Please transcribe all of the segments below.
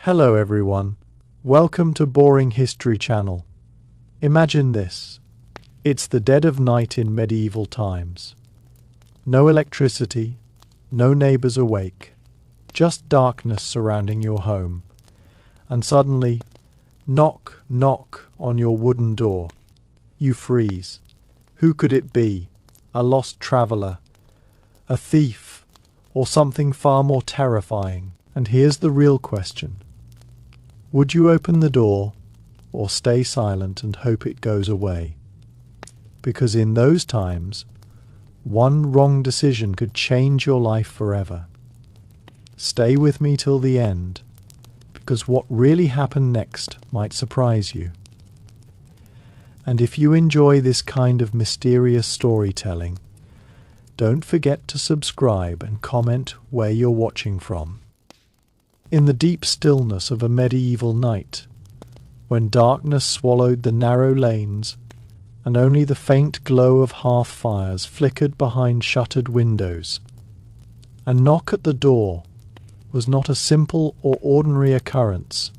Hello everyone, welcome to Boring History Channel. Imagine this. It's the dead of night in medieval times. No electricity, no neighbors awake, just darkness surrounding your home. And suddenly, knock, knock on your wooden door. You freeze. Who could it be? A lost traveler, a thief, or something far more terrifying? And here's the real question. Would you open the door or stay silent and hope it goes away? Because in those times, one wrong decision could change your life forever. Stay with me till the end, because what really happened next might surprise you. And if you enjoy this kind of mysterious storytelling, don't forget to subscribe and comment where you're watching from. In the deep stillness of a medieval night, when darkness swallowed the narrow lanes and only the faint glow of hearth fires flickered behind shuttered windows, a knock at the door was not a simple or ordinary occurrence,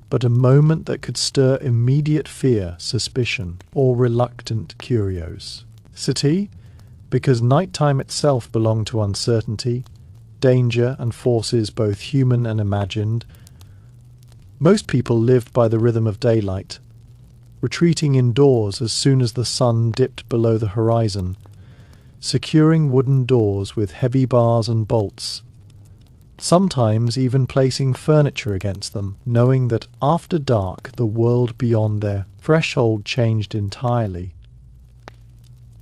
but a moment that could stir immediate fear, suspicion, or reluctant curiosity, because nighttime itself belonged to uncertainty, danger, and forces both human and imagined. Most people lived by the rhythm of daylight, retreating indoors as soon as the sun dipped below the horizon, securing wooden doors with heavy bars and bolts, sometimes even placing furniture against them, knowing that after dark the world beyond their threshold changed entirely.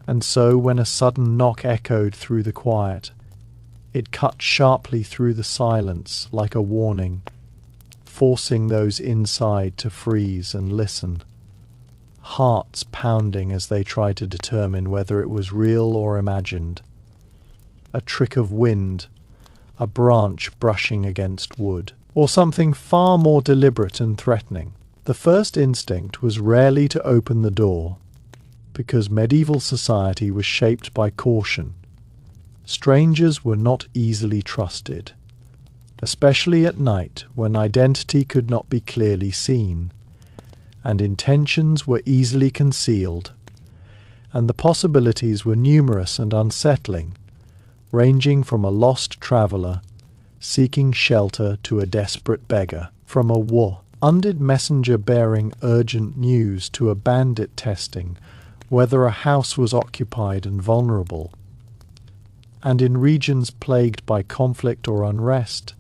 And so when a sudden knock echoed through the quiet, it cut sharply through the silence like a warning, forcing those inside to freeze and listen, hearts pounding as they tried to determine whether it was real or imagined. A trick of wind, a branch brushing against wood, or something far more deliberate and threatening. The first instinct was rarely to open the door, because medieval society was shaped by caution. Strangers were not easily trusted, especially at night when identity could not be clearly seen, and intentions were easily concealed, and the possibilities were numerous and unsettling, ranging from a lost traveller seeking shelter to a desperate beggar, from a wounded messenger bearing urgent news to a bandit testing whether a house was occupied and vulnerable. And in regions plagued by conflict or unrest,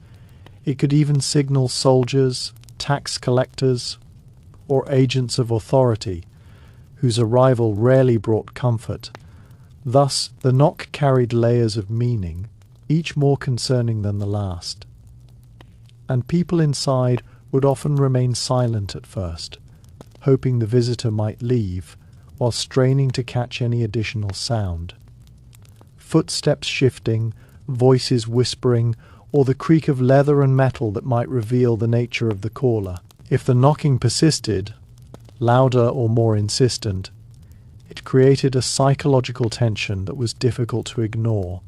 it could even signal soldiers, tax collectors, or agents of authority, whose arrival rarely brought comfort. Thus, the knock carried layers of meaning, each more concerning than the last. And people inside would often remain silent at first, hoping the visitor might leave, while straining to catch any additional sound. Footsteps shifting, voices whispering, or the creak of leather and metal that might reveal the nature of the caller. If the knocking persisted, louder or more insistent, it created a psychological tension that was difficult to ignore.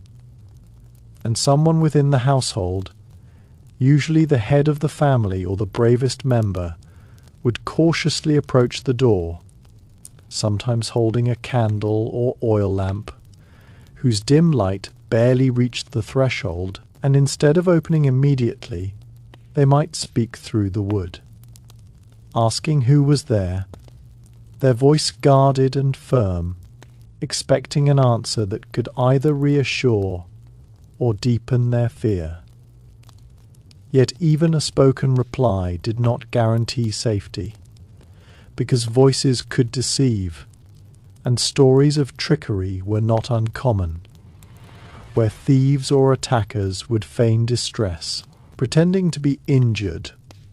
And someone within the household, usually the head of the family or the bravest member, would cautiously approach the door, sometimes holding a candle or oil lamp, whose dim light barely reached the threshold, and instead of opening immediately, they might speak through the wood, asking who was there, their voice guarded and firm, expecting an answer that could either reassure or deepen their fear. Yet even a spoken reply did not guarantee safety, because voices could deceive, and stories of trickery were not uncommon, where thieves or attackers would feign distress, pretending to be injured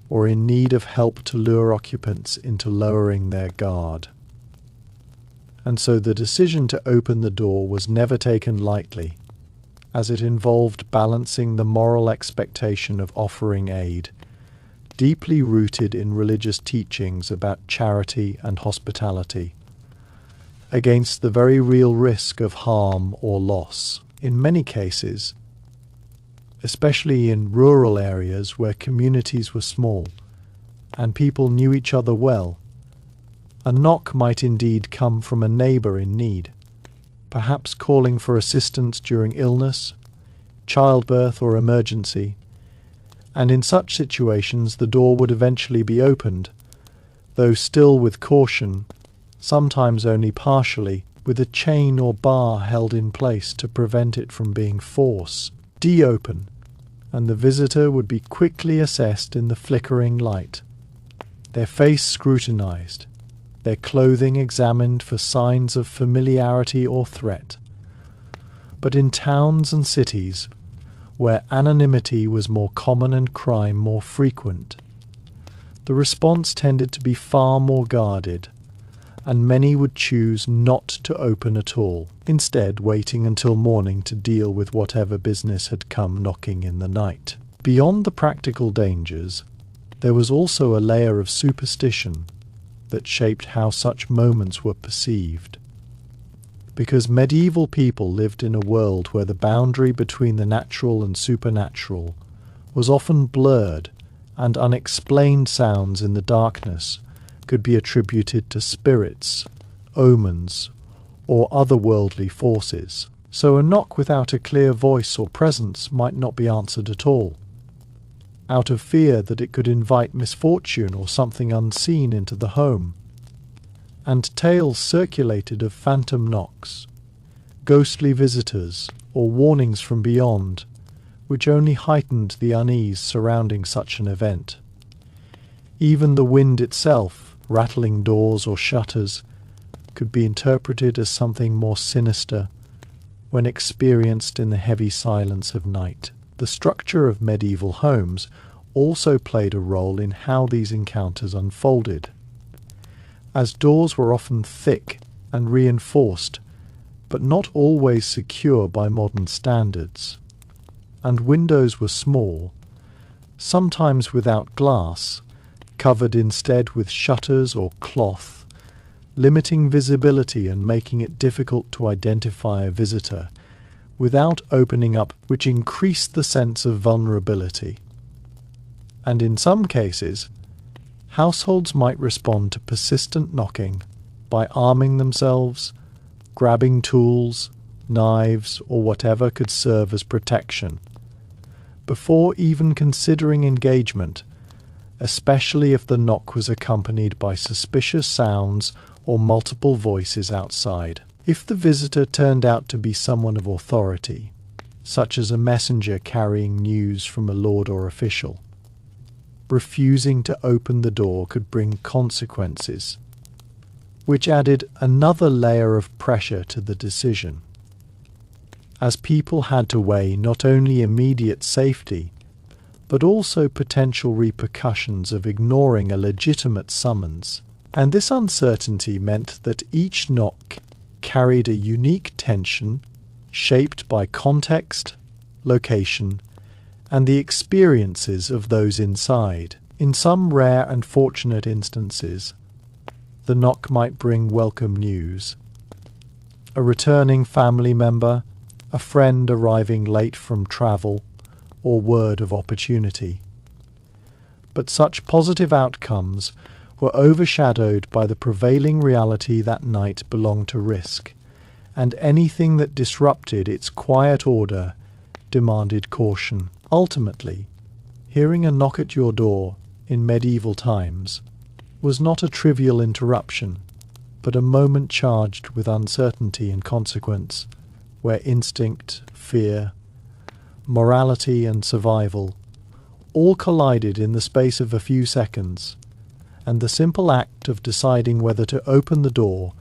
or in need of help to lure occupants into lowering their guard. And so the decision to open the door was never taken lightly, as it involved balancing the moral expectation of offering aid, deeply rooted in religious teachings about charity and hospitality, against the very real risk of harm or loss. In many cases, especially in rural areas where communities were small and people knew each other well. A knock might indeed come from a neighbor in need, perhaps calling for assistance during illness, childbirth, or emergency, and in such situations the door would eventually be opened, though still with caution, sometimes only partially, with a chain or bar held in place to prevent it from being forced open, and the visitor would be quickly assessed in the flickering light, their face scrutinized, their clothing examined for signs of familiarity or threat. But in towns and cities, where anonymity was more common and crime more frequent, the response tended to be far more guarded, and many would choose not to open at all, instead waiting until morning to deal with whatever business had come knocking in the night. Beyond the practical dangers, there was also a layer of superstition that shaped how such moments were perceived. Because medieval people lived in a world where the boundary between the natural and supernatural was often blurred, and unexplained sounds in the darkness could be attributed to spirits, omens, or otherworldly forces. So a knock without a clear voice or presence might not be answered at all, out of fear that it could invite misfortune or something unseen into the home. And tales circulated of phantom knocks, ghostly visitors, or warnings from beyond, which only heightened the unease surrounding such an event. Even the wind itself, rattling doors or shutters, could be interpreted as something more sinister when experienced in the heavy silence of night. The structure of medieval homes also played a role in how these encounters unfolded, as doors were often thick and reinforced, but not always secure by modern standards, and windows were small, sometimes without glass, covered instead with shutters or cloth, limiting visibility and making it difficult to identify a visitor without opening up, which increased the sense of vulnerability. And in some cases, households might respond to persistent knocking by arming themselves, grabbing tools, knives, or whatever could serve as protection, before even considering engagement, especially if the knock was accompanied by suspicious sounds or multiple voices outside. If the visitor turned out to be someone of authority, such as a messenger carrying news from a lord or official, refusing to open the door could bring consequences, which added another layer of pressure to the decision, as people had to weigh not only immediate safety, but also potential repercussions of ignoring a legitimate summons. And this uncertainty meant that each knock carried a unique tension shaped by context, location, and the experiences of those inside. In some rare and fortunate instances, the knock might bring welcome news. A returning family member, a friend arriving late from travel, or word of opportunity. But such positive outcomes were overshadowed by the prevailing reality that night belonged to risk, and anything that disrupted its quiet order demanded caution. Ultimately, hearing a knock at your door in medieval times was not a trivial interruption, but a moment charged with uncertainty and consequence, where instinct, fear, morality and survival all collided in the space of a few seconds, and the simple act of deciding whether to open the door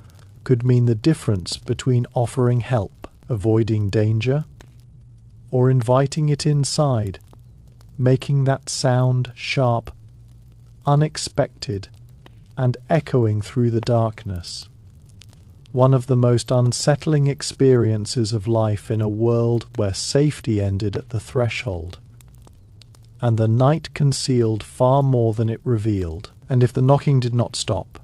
could mean the difference between offering help, avoiding danger, or inviting it inside, making that sound sharp, unexpected, and echoing through the darkness. One of the most unsettling experiences of life in a world where safety ended at the threshold, and the night concealed far more than it revealed. And if the knocking did not stop,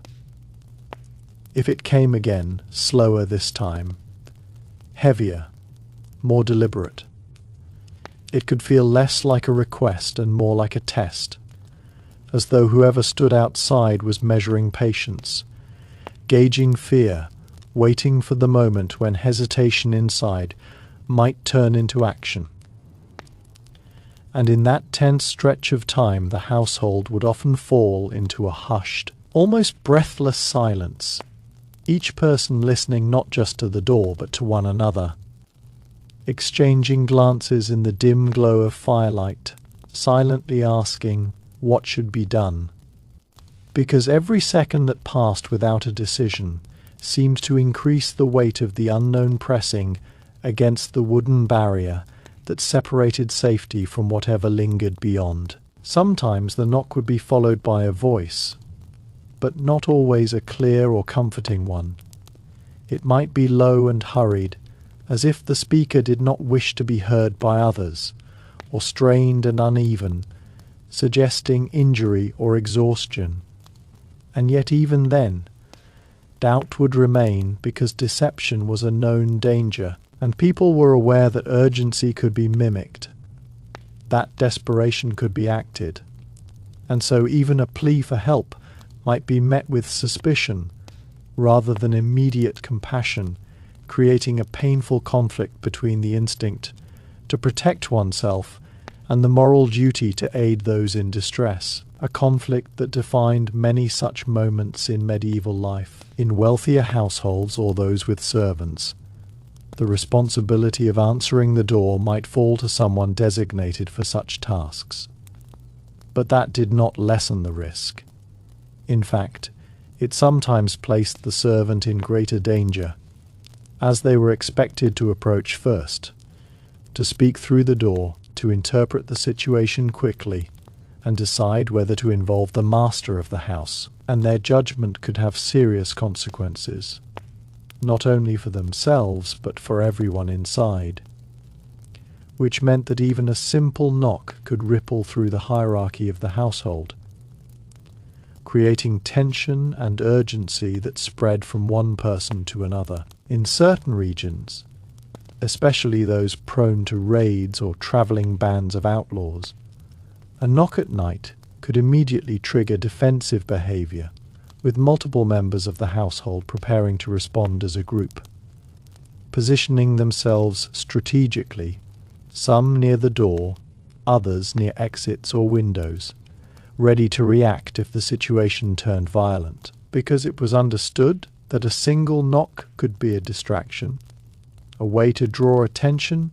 if it came again, slower this time, heavier, more deliberate, It could feel less like a request and more like a test, as though whoever stood outside was measuring patience, gauging fear, waiting for the moment when hesitation inside might turn into action. And in that tense stretch of time, the household would often fall into a hushed, almost breathless silence, each person listening not just to the door but to one another, exchanging glances in the dim glow of firelight, silently asking what should be done. Because every second that passed without a decision seemed to increase the weight of the unknown pressing against the wooden barrier that separated safety from whatever lingered beyond. Sometimes the knock would be followed by a voice, but not always a clear or comforting one. It might be low and hurried, as if the speaker did not wish to be heard by others, or strained and uneven, suggesting injury or exhaustion. And yet even then, doubt would remain because deception was a known danger, and people were aware that urgency could be mimicked, that desperation could be acted, and so even a plea for help might be met with suspicion rather than immediate compassion, creating a painful conflict between the instinct to protect oneself and the moral duty to aid those in distress, a conflict that defined many such moments in medieval life. In wealthier households or those with servants, the responsibility of answering the door might fall to someone designated for such tasks. But that did not lessen the risk. In fact, it sometimes placed the servant in greater danger, as they were expected to approach first, to speak through the door, to interpret the situation quickly, and decide whether to involve the master of the house, and their judgment could have serious consequences, not only for themselves but for everyone inside, which meant that even a simple knock could ripple through the hierarchy of the household, creating tension and urgency that spread from one person to another. In certain regions, especially those prone to raids or traveling bands of outlaws, a knock at night could immediately trigger defensive behavior, with multiple members of the household preparing to respond as a group, positioning themselves strategically, some near the door, others near exits or windows, ready to react if the situation turned violent, because it was understood that a single knock could be a distraction, a way to draw attention,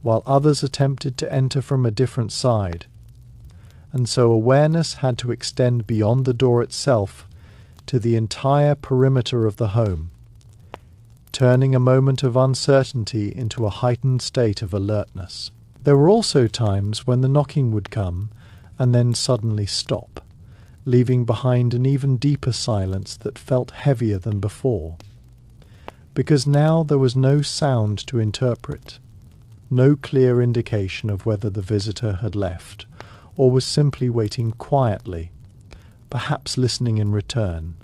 while others attempted to enter from a different side. And so awareness had to extend beyond the door itself to the entire perimeter of the home, turning a moment of uncertainty into a heightened state of alertness. There were also times when the knocking would come and then suddenly stop, leaving behind an even deeper silence that felt heavier than before, because now there was no sound to interpret, no clear indication of whether the visitor had left or was simply waiting quietly, perhaps listening in return.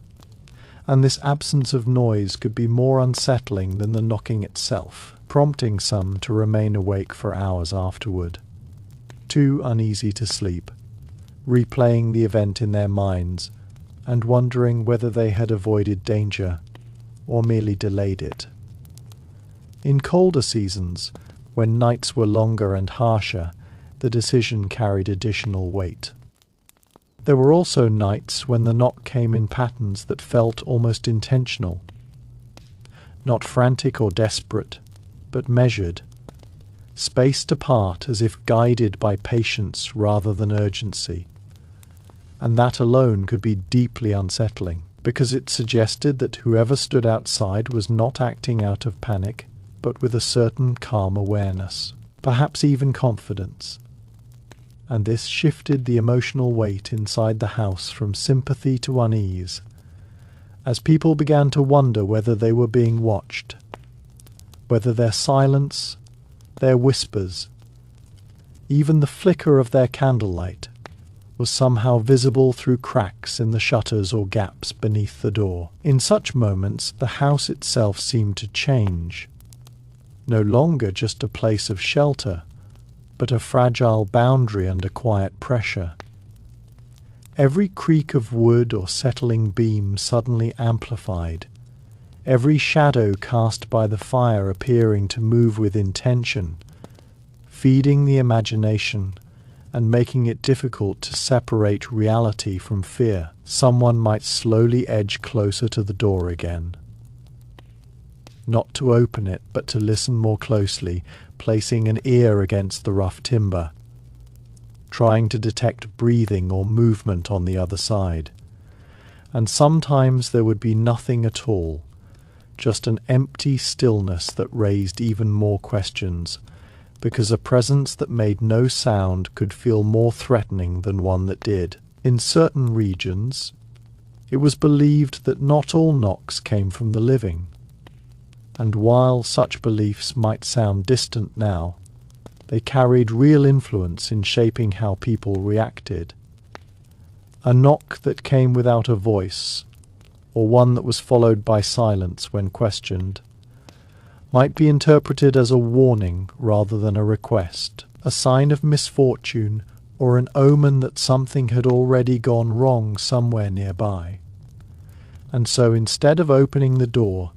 And this absence of noise could be more unsettling than the knocking itself, prompting some to remain awake for hours afterward, too uneasy to sleep, replaying the event in their minds and wondering whether they had avoided danger or merely delayed it. In colder seasons, when nights were longer and harsher, the decision carried additional weight. There were also nights when the knock came in patterns that felt almost intentional, not frantic or desperate, but measured, spaced apart as if guided by patience rather than urgency. And that alone could be deeply unsettling, because it suggested that whoever stood outside was not acting out of panic, but with a certain calm awareness, perhaps even confidence. And this shifted the emotional weight inside the house from sympathy to unease, as people began to wonder whether they were being watched, whether their silence, their whispers, even the flicker of their candlelight, was somehow visible through cracks in the shutters or gaps beneath the door. In such moments, the house itself seemed to change, no longer just a place of shelter, but a fragile boundary under quiet pressure. Every creak of wood or settling beam suddenly amplified, every shadow cast by the fire appearing to move with intention, feeding the imagination and making it difficult to separate reality from fear. Someone might slowly edge closer to the door again. Not to open it, but to listen more closely, placing an ear against the rough timber, trying to detect breathing or movement on the other side. And sometimes there would be nothing at all, just an empty stillness that raised even more questions, because a presence that made no sound could feel more threatening than one that did. In certain regions, it was believed that not all knocks came from the living. And while such beliefs might sound distant now, they carried real influence in shaping how people reacted. A knock that came without a voice, or one that was followed by silence when questioned, might be interpreted as a warning rather than a request, a sign of misfortune, or an omen that something had already gone wrong somewhere nearby. And so instead of opening the door,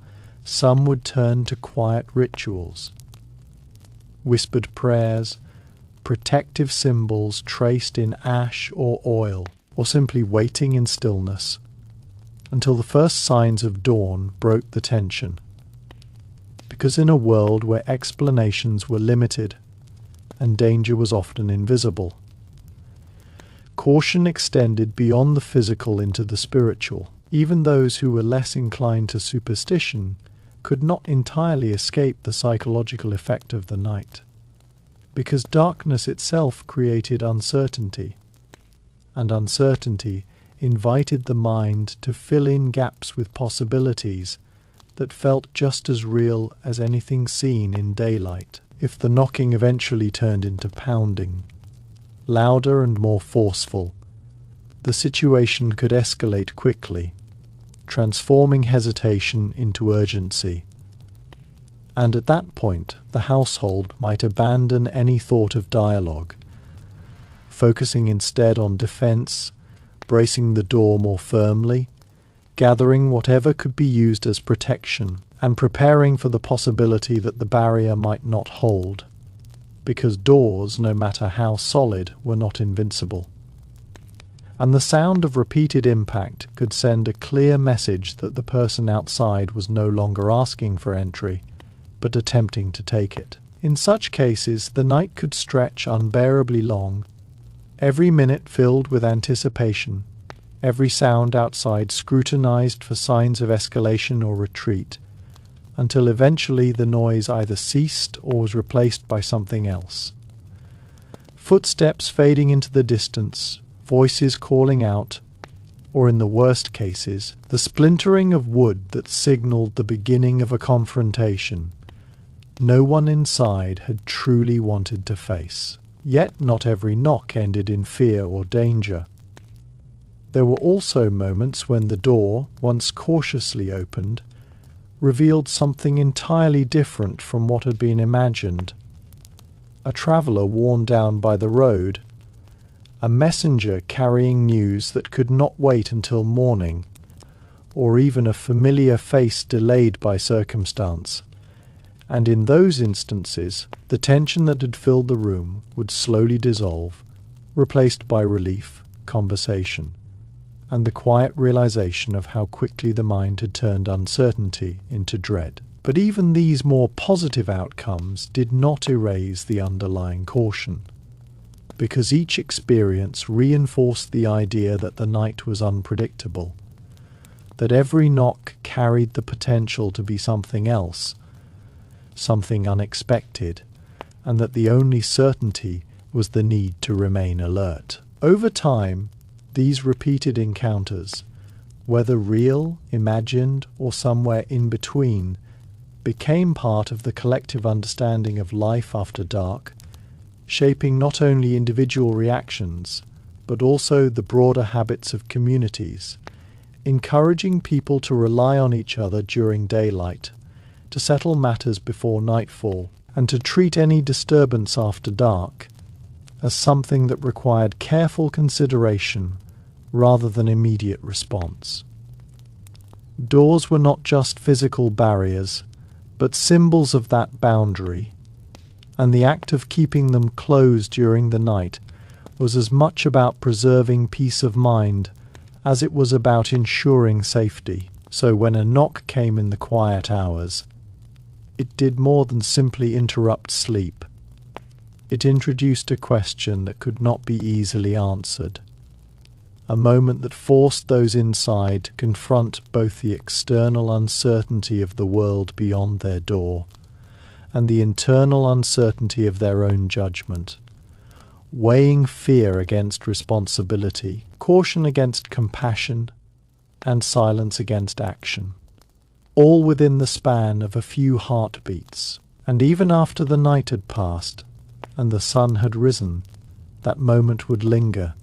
some would turn to quiet rituals, whispered prayers, protective symbols traced in ash or oil, or simply waiting in stillness until the first signs of dawn broke the tension. Because in a world where explanations were limited and danger was often invisible, caution extended beyond the physical into the spiritual. Even those who were less inclined to superstition could not entirely escape the psychological effect of the night, because darkness itself created uncertainty, and uncertainty invited the mind to fill in gaps with possibilities that felt just as real as anything seen in daylight. If the knocking eventually turned into pounding, louder and more forceful, the situation could escalate quickly, transforming hesitation into urgency. And at that point, the household might abandon any thought of dialogue, focusing instead on defense, bracing the door more firmly, gathering whatever could be used as protection, and preparing for the possibility that the barrier might not hold, because doors, no matter how solid, were not invincible. And the sound of repeated impact could send a clear message that the person outside was no longer asking for entry, but attempting to take it. In such cases, the night could stretch unbearably long, every minute filled with anticipation, every sound outside scrutinized for signs of escalation or retreat, until eventually the noise either ceased or was replaced by something else. Footsteps fading into the distance, voices calling out, or in the worst cases, the splintering of wood that signaled the beginning of a confrontation no one inside had truly wanted to face. Yet not every knock ended in fear or danger. There were also moments when the door, once cautiously opened, revealed something entirely different from what had been imagined. A traveller worn down by the road, a messenger carrying news that could not wait until morning, or even a familiar face delayed by circumstance. And in those instances, the tension that had filled the room would slowly dissolve, replaced by relief, conversation, and the quiet realization of how quickly the mind had turned uncertainty into dread. But even these more positive outcomes did not erase the underlying caution, because each experience reinforced the idea that the night was unpredictable, that every knock carried the potential to be something else, something unexpected, and that the only certainty was the need to remain alert. Over time, these repeated encounters, whether real, imagined, or somewhere in between, became part of the collective understanding of life after dark, shaping not only individual reactions, but also the broader habits of communities, encouraging people to rely on each other during daylight, to settle matters before nightfall, and to treat any disturbance after dark as something that required careful consideration rather than immediate response. Doors were not just physical barriers, but symbols of that boundary, and the act of keeping them closed during the night was as much about preserving peace of mind as it was about ensuring safety. So when a knock came in the quiet hours, it did more than simply interrupt sleep. It introduced a question that could not be easily answered, a moment that forced those inside to confront both the external uncertainty of the world beyond their door and the internal uncertainty of their own judgment, weighing fear against responsibility, caution against compassion, and silence against action, all within the span of a few heartbeats. And even after the night had passed and the sun had risen, that moment would linger,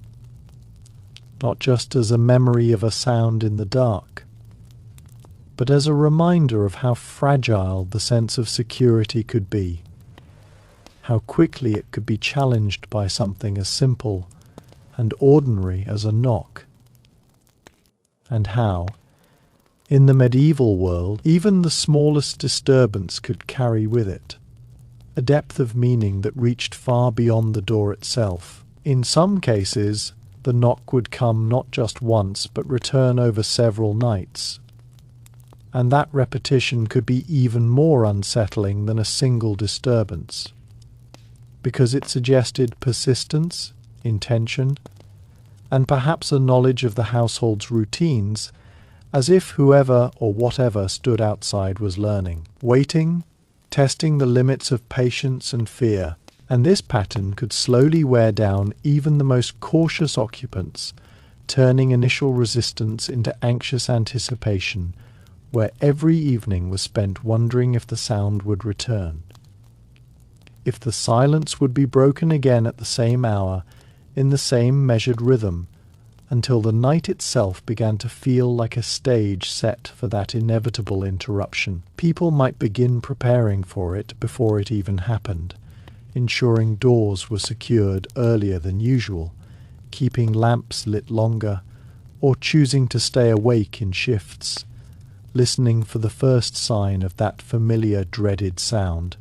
not just as a memory of a sound in the dark, but as a reminder of how fragile the sense of security could be, how quickly it could be challenged by something as simple and ordinary as a knock, and how, in the medieval world, even the smallest disturbance could carry with it a depth of meaning that reached far beyond the door itself. In some cases, the knock would come not just once, but return over several nights, and that repetition could be even more unsettling than a single disturbance, because it suggested persistence, intention, and perhaps a knowledge of the household's routines, as if whoever or whatever stood outside was learning, waiting, testing the limits of patience and fear. And this pattern could slowly wear down even the most cautious occupants, turning initial resistance into anxious anticipation, where every evening was spent wondering if the sound would return, if the silence would be broken again at the same hour, in the same measured rhythm, until the night itself began to feel like a stage set for that inevitable interruption. People might begin preparing for it before it even happened, ensuring doors were secured earlier than usual, keeping lamps lit longer, or choosing to stay awake in shifts, listening for the first sign of that familiar dreaded sound,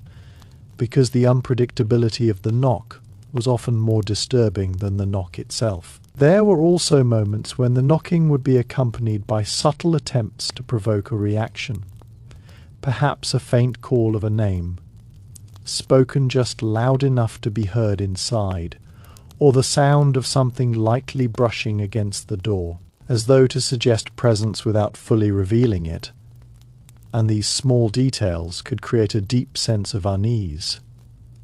because the unpredictability of the knock was often more disturbing than the knock itself. There were also moments when the knocking would be accompanied by subtle attempts to provoke a reaction, perhaps a faint call of a name, spoken just loud enough to be heard inside, or the sound of something lightly brushing against the door, as though to suggest presence without fully revealing it. And these small details could create a deep sense of unease,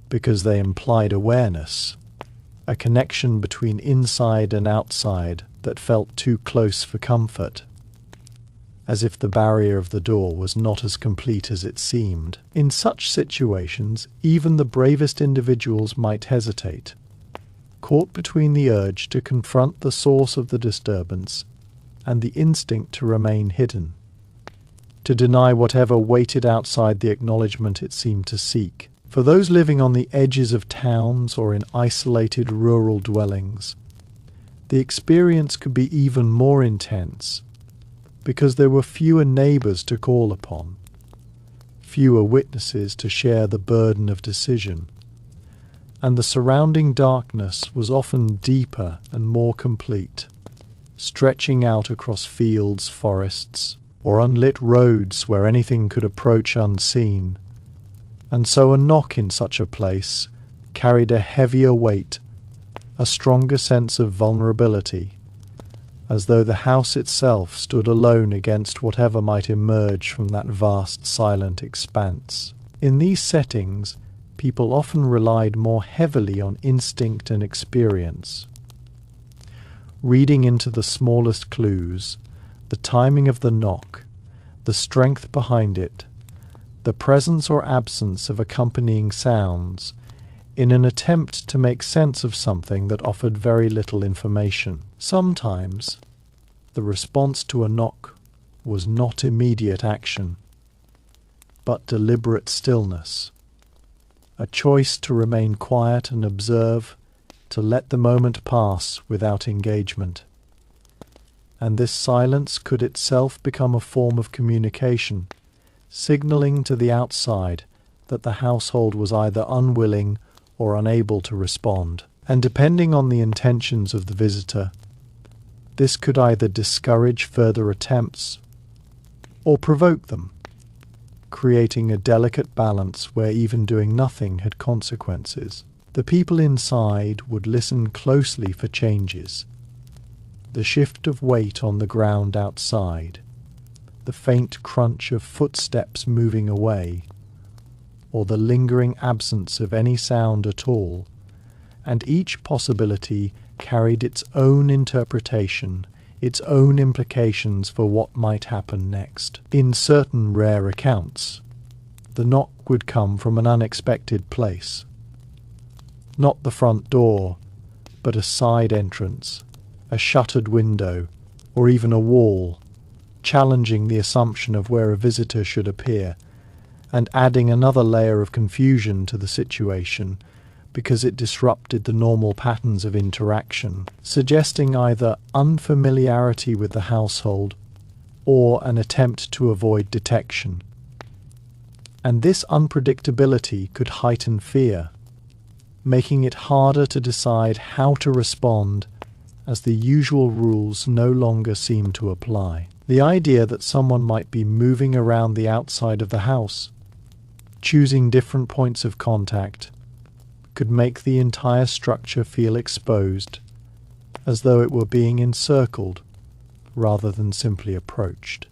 because they implied awareness, a connection between inside and outside that felt too close for comfort, as if the barrier of the door was not as complete as it seemed. In such situations, even the bravest individuals might hesitate, caught between the urge to confront the source of the disturbance and the instinct to remain hidden, to deny whatever waited outside the acknowledgement it seemed to seek. For those living on the edges of towns or in isolated rural dwellings, the experience could be even more intense, because there were fewer neighbours to call upon, fewer witnesses to share the burden of decision, and the surrounding darkness was often deeper and more complete, stretching out across fields, forests, or unlit roads where anything could approach unseen. And so a knock in such a place carried a heavier weight, a stronger sense of vulnerability, as though the house itself stood alone against whatever might emerge from that vast silent expanse. In these settings, people often relied more heavily on instinct and experience, reading into the smallest clues, the timing of the knock, the strength behind it, the presence or absence of accompanying sounds, in an attempt to make sense of something that offered very little information. Sometimes, the response to a knock was not immediate action, but deliberate stillness, a choice to remain quiet and observe, to let the moment pass without engagement. And this silence could itself become a form of communication, signaling to the outside that the household was either unwilling or unable to respond. And depending on the intentions of the visitor, this could either discourage further attempts or provoke them, creating a delicate balance where even doing nothing had consequences. The people inside would listen closely for changes, the shift of weight on the ground outside, the faint crunch of footsteps moving away, or the lingering absence of any sound at all, and each possibility carried its own interpretation, its own implications for what might happen next. In certain rare accounts, the knock would come from an unexpected place. Not the front door, but a side entrance, a shuttered window, or even a wall, challenging the assumption of where a visitor should appear, and adding another layer of confusion to the situation because it disrupted the normal patterns of interaction, suggesting either unfamiliarity with the household or an attempt to avoid detection. And this unpredictability could heighten fear, making it harder to decide how to respond as the usual rules no longer seem to apply. The idea that someone might be moving around the outside of the house, choosing different points of contact, could make the entire structure feel exposed, as though it were being encircled rather than simply approached.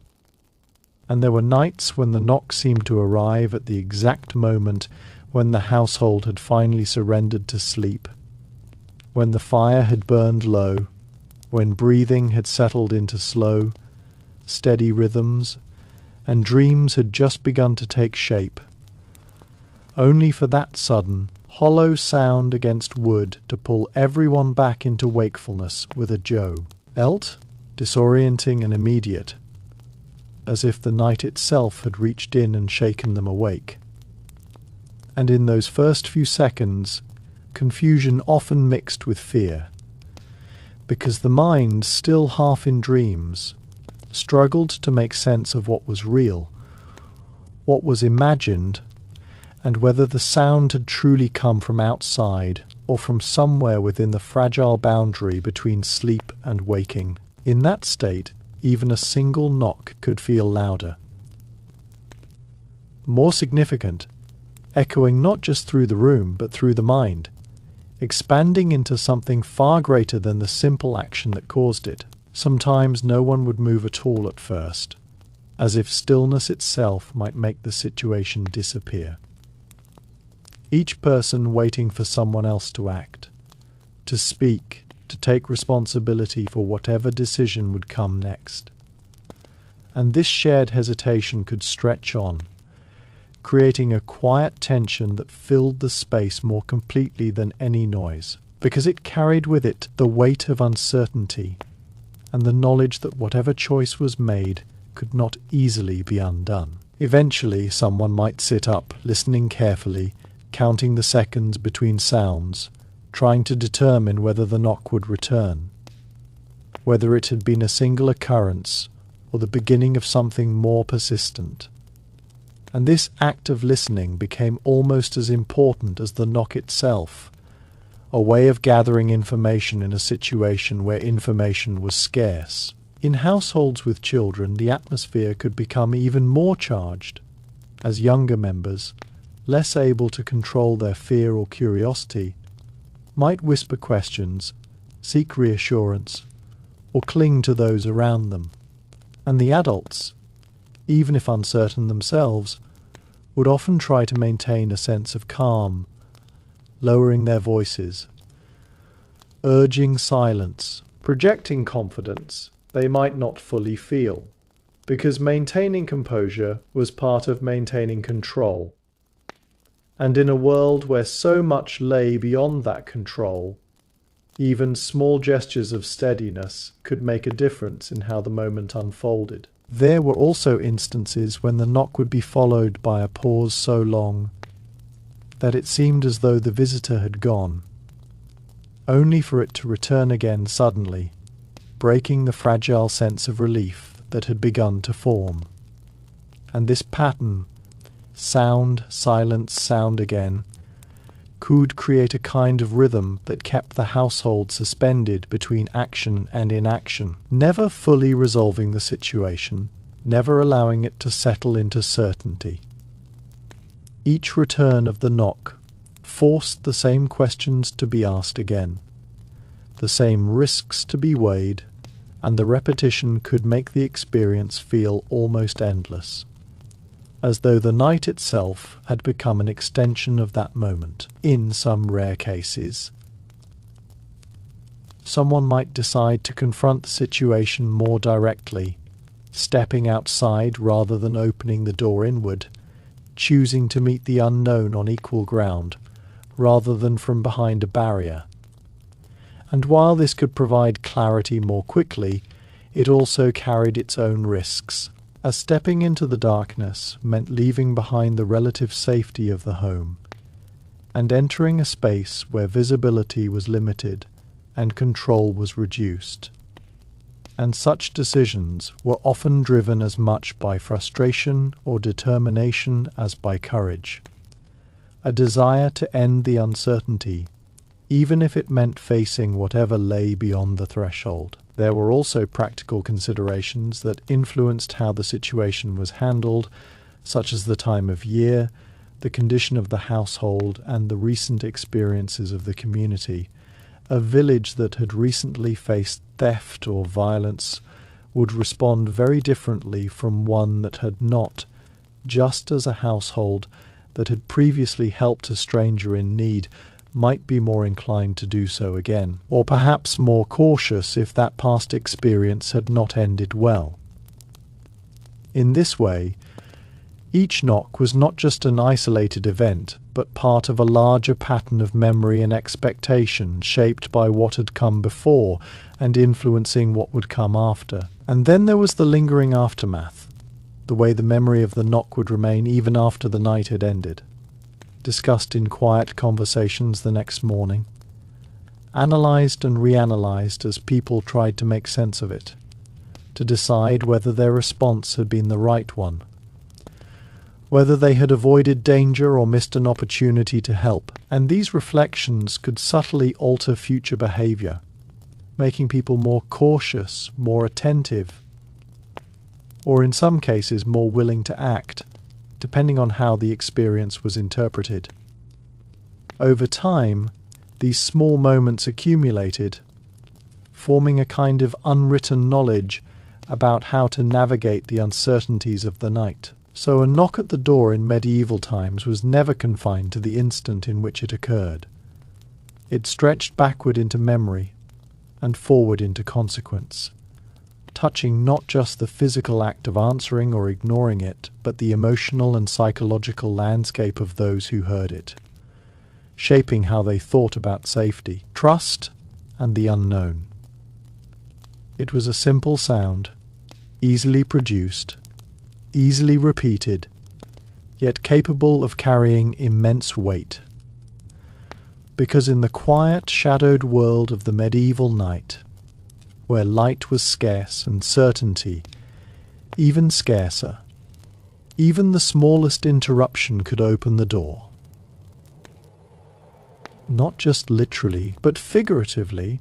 And there were nights when the knock seemed to arrive at the exact moment when the household had finally surrendered to sleep, when the fire had burned low, when breathing had settled into slow, steady rhythms, and dreams had just begun to take shape, only for that sudden, hollow sound against wood to pull everyone back into wakefulness with a Joe. Felt disorienting and immediate, as if the night itself had reached in and shaken them awake. And in those first few seconds, confusion often mixed with fear, because the mind, still half in dreams, struggled to make sense of what was real, what was imagined, and whether the sound had truly come from outside or from somewhere within the fragile boundary between sleep and waking. In that state, even a single knock could feel louder, more significant, echoing not just through the room but through the mind, expanding into something far greater than the simple action that caused it. Sometimes no one would move at all at first, as if stillness itself might make the situation disappear. Each person waiting for someone else to act, to speak, to take responsibility for whatever decision would come next. And this shared hesitation could stretch on, creating a quiet tension that filled the space more completely than any noise, because it carried with it the weight of uncertainty and the knowledge that whatever choice was made could not easily be undone. Eventually, someone might sit up, listening carefully, counting the seconds between sounds, trying to determine whether the knock would return, whether it had been a single occurrence or the beginning of something more persistent. And this act of listening became almost as important as the knock itself, a way of gathering information in a situation where information was scarce. In households with children, the atmosphere could become even more charged, as younger members, less able to control their fear or curiosity, might whisper questions, seek reassurance, or cling to those around them. And the adults, even if uncertain themselves, would often try to maintain a sense of calm, lowering their voices, urging silence, projecting confidence they might not fully feel, because maintaining composure was part of maintaining control. And in a world where so much lay beyond that control, even small gestures of steadiness could make a difference in how the moment unfolded. There were also instances when the knock would be followed by a pause so long, that it seemed as though the visitor had gone, only for it to return again suddenly, breaking the fragile sense of relief that had begun to form. And this pattern, sound, silence, sound again, could create a kind of rhythm that kept the household suspended between action and inaction, never fully resolving the situation, never allowing it to settle into certainty. Each return of the knock forced the same questions to be asked again, the same risks to be weighed, and the repetition could make the experience feel almost endless, as though the night itself had become an extension of that moment. In some rare cases, someone might decide to confront the situation more directly, stepping outside rather than opening the door inward, choosing to meet the unknown on equal ground rather than from behind a barrier. And while this could provide clarity more quickly, it also carried its own risks, as stepping into the darkness meant leaving behind the relative safety of the home, and entering a space where visibility was limited and control was reduced. And such decisions were often driven as much by frustration or determination as by courage, a desire to end the uncertainty, even if it meant facing whatever lay beyond the threshold. There were also practical considerations that influenced how the situation was handled, such as the time of year, the condition of the household, and the recent experiences of the community. A village that had recently faced theft or violence would respond very differently from one that had not, just as a household that had previously helped a stranger in need might be more inclined to do so again, or perhaps more cautious if that past experience had not ended well. In this way, each knock was not just an isolated event, but part of a larger pattern of memory and expectation shaped by what had come before and influencing what would come after. And then there was the lingering aftermath, the way the memory of the knock would remain even after the night had ended, discussed in quiet conversations the next morning, analysed and reanalysed as people tried to make sense of it, to decide whether their response had been the right one, whether they had avoided danger or missed an opportunity to help. And these reflections could subtly alter future behaviour, making people more cautious, more attentive, or in some cases more willing to act, depending on how the experience was interpreted. Over time, these small moments accumulated, forming a kind of unwritten knowledge about how to navigate the uncertainties of the night. So a knock at the door in medieval times was never confined to the instant in which it occurred. It stretched backward into memory and forward into consequence, touching not just the physical act of answering or ignoring it, but the emotional and psychological landscape of those who heard it, shaping how they thought about safety, trust, and the unknown. It was a simple sound, easily produced, easily repeated, yet capable of carrying immense weight. Because in the quiet, shadowed world of the medieval night, where light was scarce and certainty even scarcer, even the smallest interruption could open the door. Not just literally, but figuratively,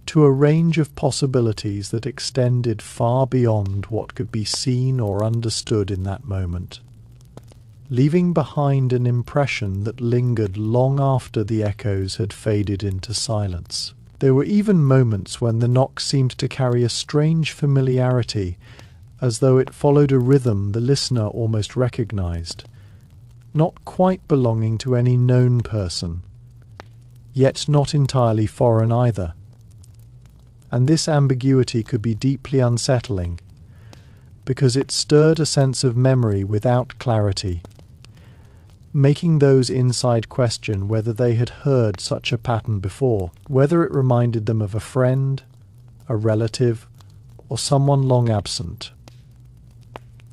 to a range of possibilities that extended far beyond what could be seen or understood in that moment, leaving behind an impression that lingered long after the echoes had faded into silence. There were even moments when the knock seemed to carry a strange familiarity, as though it followed a rhythm the listener almost recognized, not quite belonging to any known person, yet not entirely foreign either. And this ambiguity could be deeply unsettling, because it stirred a sense of memory without clarity, making those inside question whether they had heard such a pattern before, whether it reminded them of a friend, a relative, or someone long absent.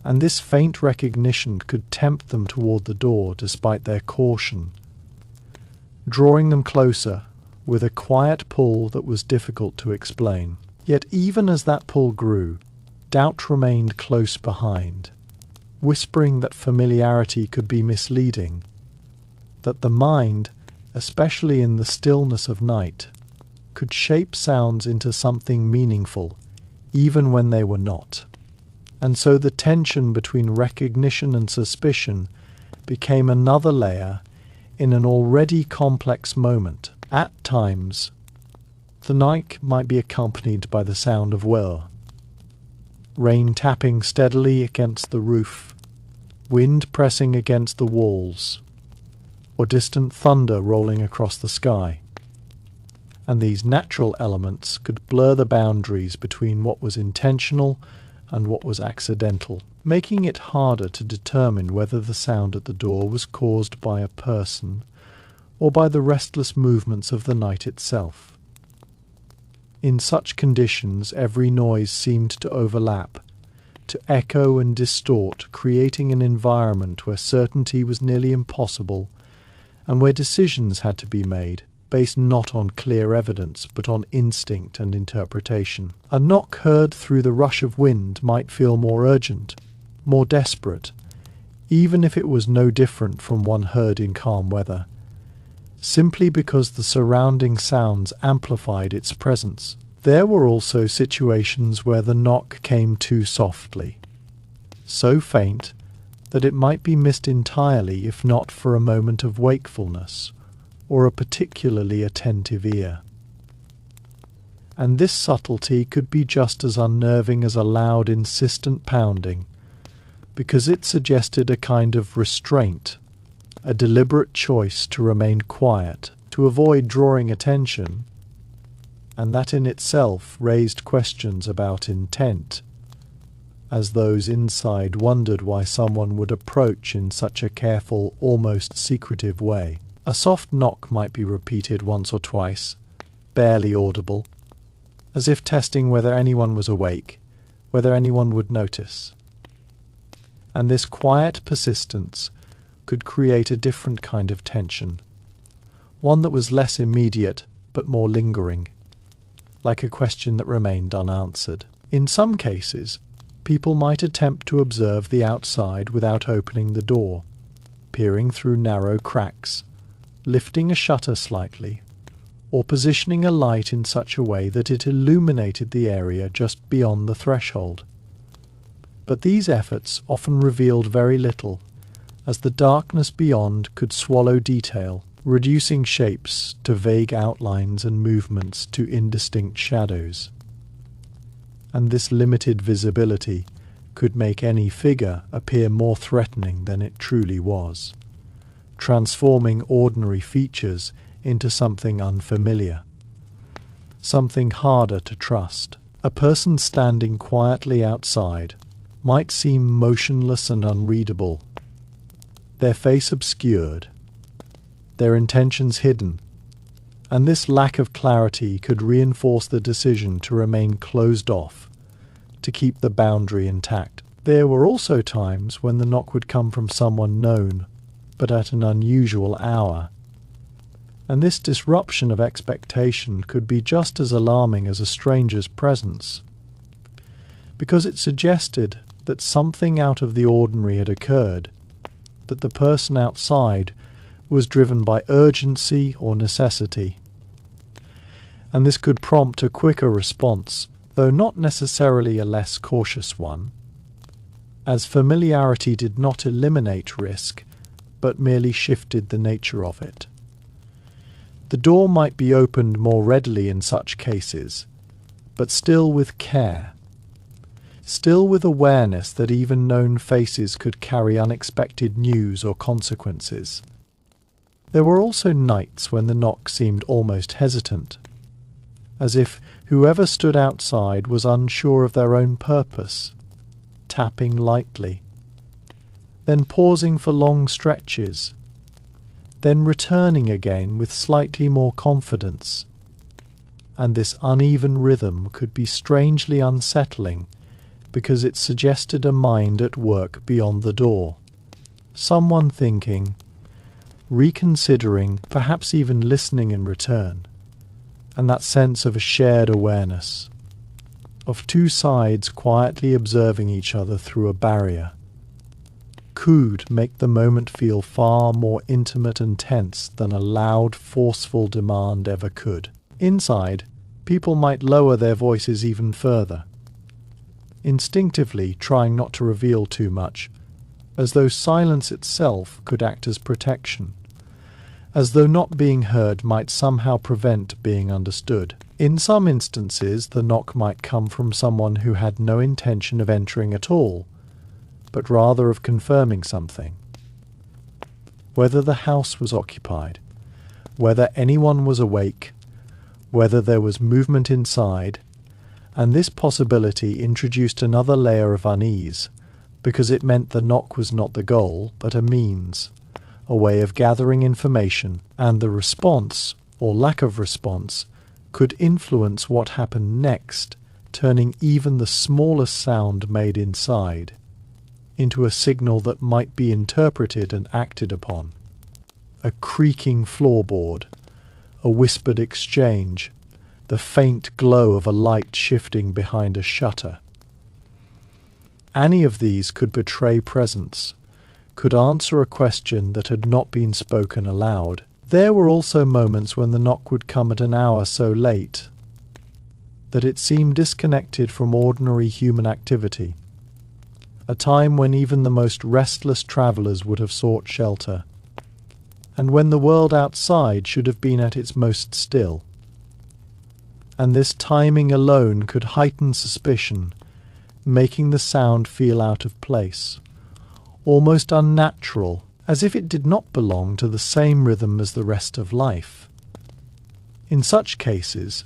And this faint recognition could tempt them toward the door despite their caution, drawing them closer with a quiet pull that was difficult to explain. Yet even as that pull grew, doubt remained close behind, whispering that familiarity could be misleading, that the mind, especially in the stillness of night, could shape sounds into something meaningful, even when they were not. And so the tension between recognition and suspicion became another layer in an already complex moment. At times, the night might be accompanied by the sound of whirl, rain tapping steadily against the roof, wind pressing against the walls, or distant thunder rolling across the sky. And these natural elements could blur the boundaries between what was intentional and what was accidental, making it harder to determine whether the sound at the door was caused by a person or by the restless movements of the night itself. In such conditions, every noise seemed to overlap, to echo and distort, creating an environment where certainty was nearly impossible and where decisions had to be made, based not on clear evidence, but on instinct and interpretation. A knock heard through the rush of wind might feel more urgent, more desperate, even if it was no different from one heard in calm weather, simply because the surrounding sounds amplified its presence. There were also situations where the knock came too softly, so faint that it might be missed entirely if not for a moment of wakefulness or a particularly attentive ear. And this subtlety could be just as unnerving as a loud, insistent pounding, because it suggested a kind of restraint, a deliberate choice to remain quiet, to avoid drawing attention, and that in itself raised questions about intent, as those inside wondered why someone would approach in such a careful, almost secretive way. A soft knock might be repeated once or twice, barely audible, as if testing whether anyone was awake, whether anyone would notice. And this quiet persistence could create a different kind of tension, one that was less immediate but more lingering, like a question that remained unanswered. In some cases, people might attempt to observe the outside without opening the door, peering through narrow cracks, lifting a shutter slightly, or positioning a light in such a way that it illuminated the area just beyond the threshold. But these efforts often revealed very little, as the darkness beyond could swallow detail, reducing shapes to vague outlines and movements to indistinct shadows. And this limited visibility could make any figure appear more threatening than it truly was, transforming ordinary features into something unfamiliar, something harder to trust. A person standing quietly outside might seem motionless and unreadable, their face obscured, their intentions hidden, and this lack of clarity could reinforce the decision to remain closed off, to keep the boundary intact. There were also times when the knock would come from someone known, but at an unusual hour. And this disruption of expectation could be just as alarming as a stranger's presence, because it suggested that something out of the ordinary had occurred, that the person outside was driven by urgency or necessity. And this could prompt a quicker response, though not necessarily a less cautious one, as familiarity did not eliminate risk, but merely shifted the nature of it. The door might be opened more readily in such cases, but still with care, still with awareness that even known faces could carry unexpected news or consequences. There were also nights when the knock seemed almost hesitant, as if whoever stood outside was unsure of their own purpose, tapping lightly, then pausing for long stretches, then returning again with slightly more confidence. And this uneven rhythm could be strangely unsettling because it suggested a mind at work beyond the door, someone thinking, reconsidering, perhaps even listening in return, and that sense of a shared awareness, of two sides quietly observing each other through a barrier, could make the moment feel far more intimate and tense than a loud, forceful demand ever could. Inside, people might lower their voices even further, instinctively trying not to reveal too much, as though silence itself could act as protection, as though not being heard might somehow prevent being understood. In some instances, the knock might come from someone who had no intention of entering at all, but rather of confirming something. Whether the house was occupied, whether anyone was awake, whether there was movement inside, and this possibility introduced another layer of unease, because it meant the knock was not the goal, but a means, a way of gathering information, and the response, or lack of response, could influence what happened next, turning even the smallest sound made inside into a signal that might be interpreted and acted upon. A creaking floorboard, a whispered exchange, the faint glow of a light shifting behind a shutter. Any of these could betray presence, could answer a question that had not been spoken aloud. There were also moments when the knock would come at an hour so late that it seemed disconnected from ordinary human activity, a time when even the most restless travellers would have sought shelter, and when the world outside should have been at its most still. And this timing alone could heighten suspicion, making the sound feel out of place, almost unnatural, as if it did not belong to the same rhythm as the rest of life. In such cases,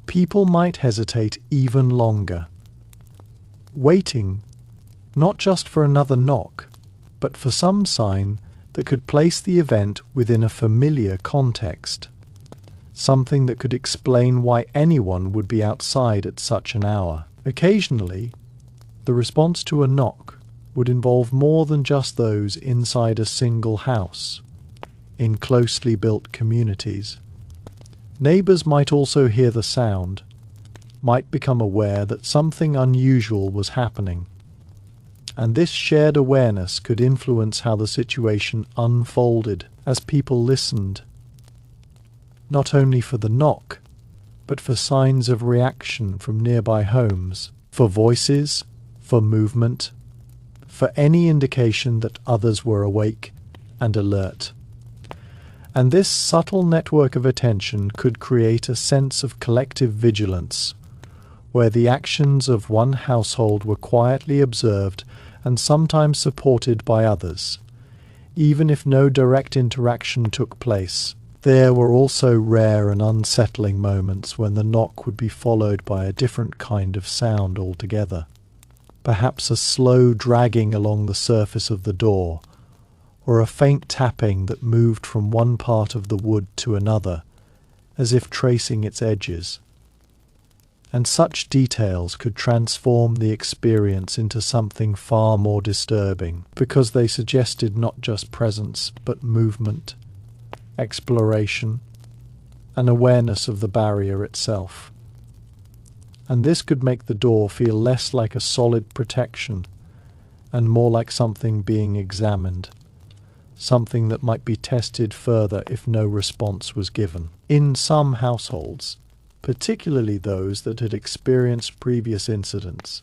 people might hesitate even longer, waiting not just for another knock, but for some sign that could place the event within a familiar context, something that could explain why anyone would be outside at such an hour. Occasionally, the response to a knock would involve more than just those inside a single house. In closely built communities, neighbours might also hear the sound, might become aware that something unusual was happening, and this shared awareness could influence how the situation unfolded as people listened, not only for the knock, but for signs of reaction from nearby homes, for voices, for movement, for any indication that others were awake and alert. And this subtle network of attention could create a sense of collective vigilance, where the actions of one household were quietly observed and sometimes supported by others. Even if no direct interaction took place, there were also rare and unsettling moments when the knock would be followed by a different kind of sound altogether. Perhaps a slow dragging along the surface of the door, or a faint tapping that moved from one part of the wood to another, as if tracing its edges. And such details could transform the experience into something far more disturbing, because they suggested not just presence, but movement, exploration, and awareness of the barrier itself. And this could make the door feel less like a solid protection, and more like something being examined, something that might be tested further if no response was given. In some households, particularly those that had experienced previous incidents,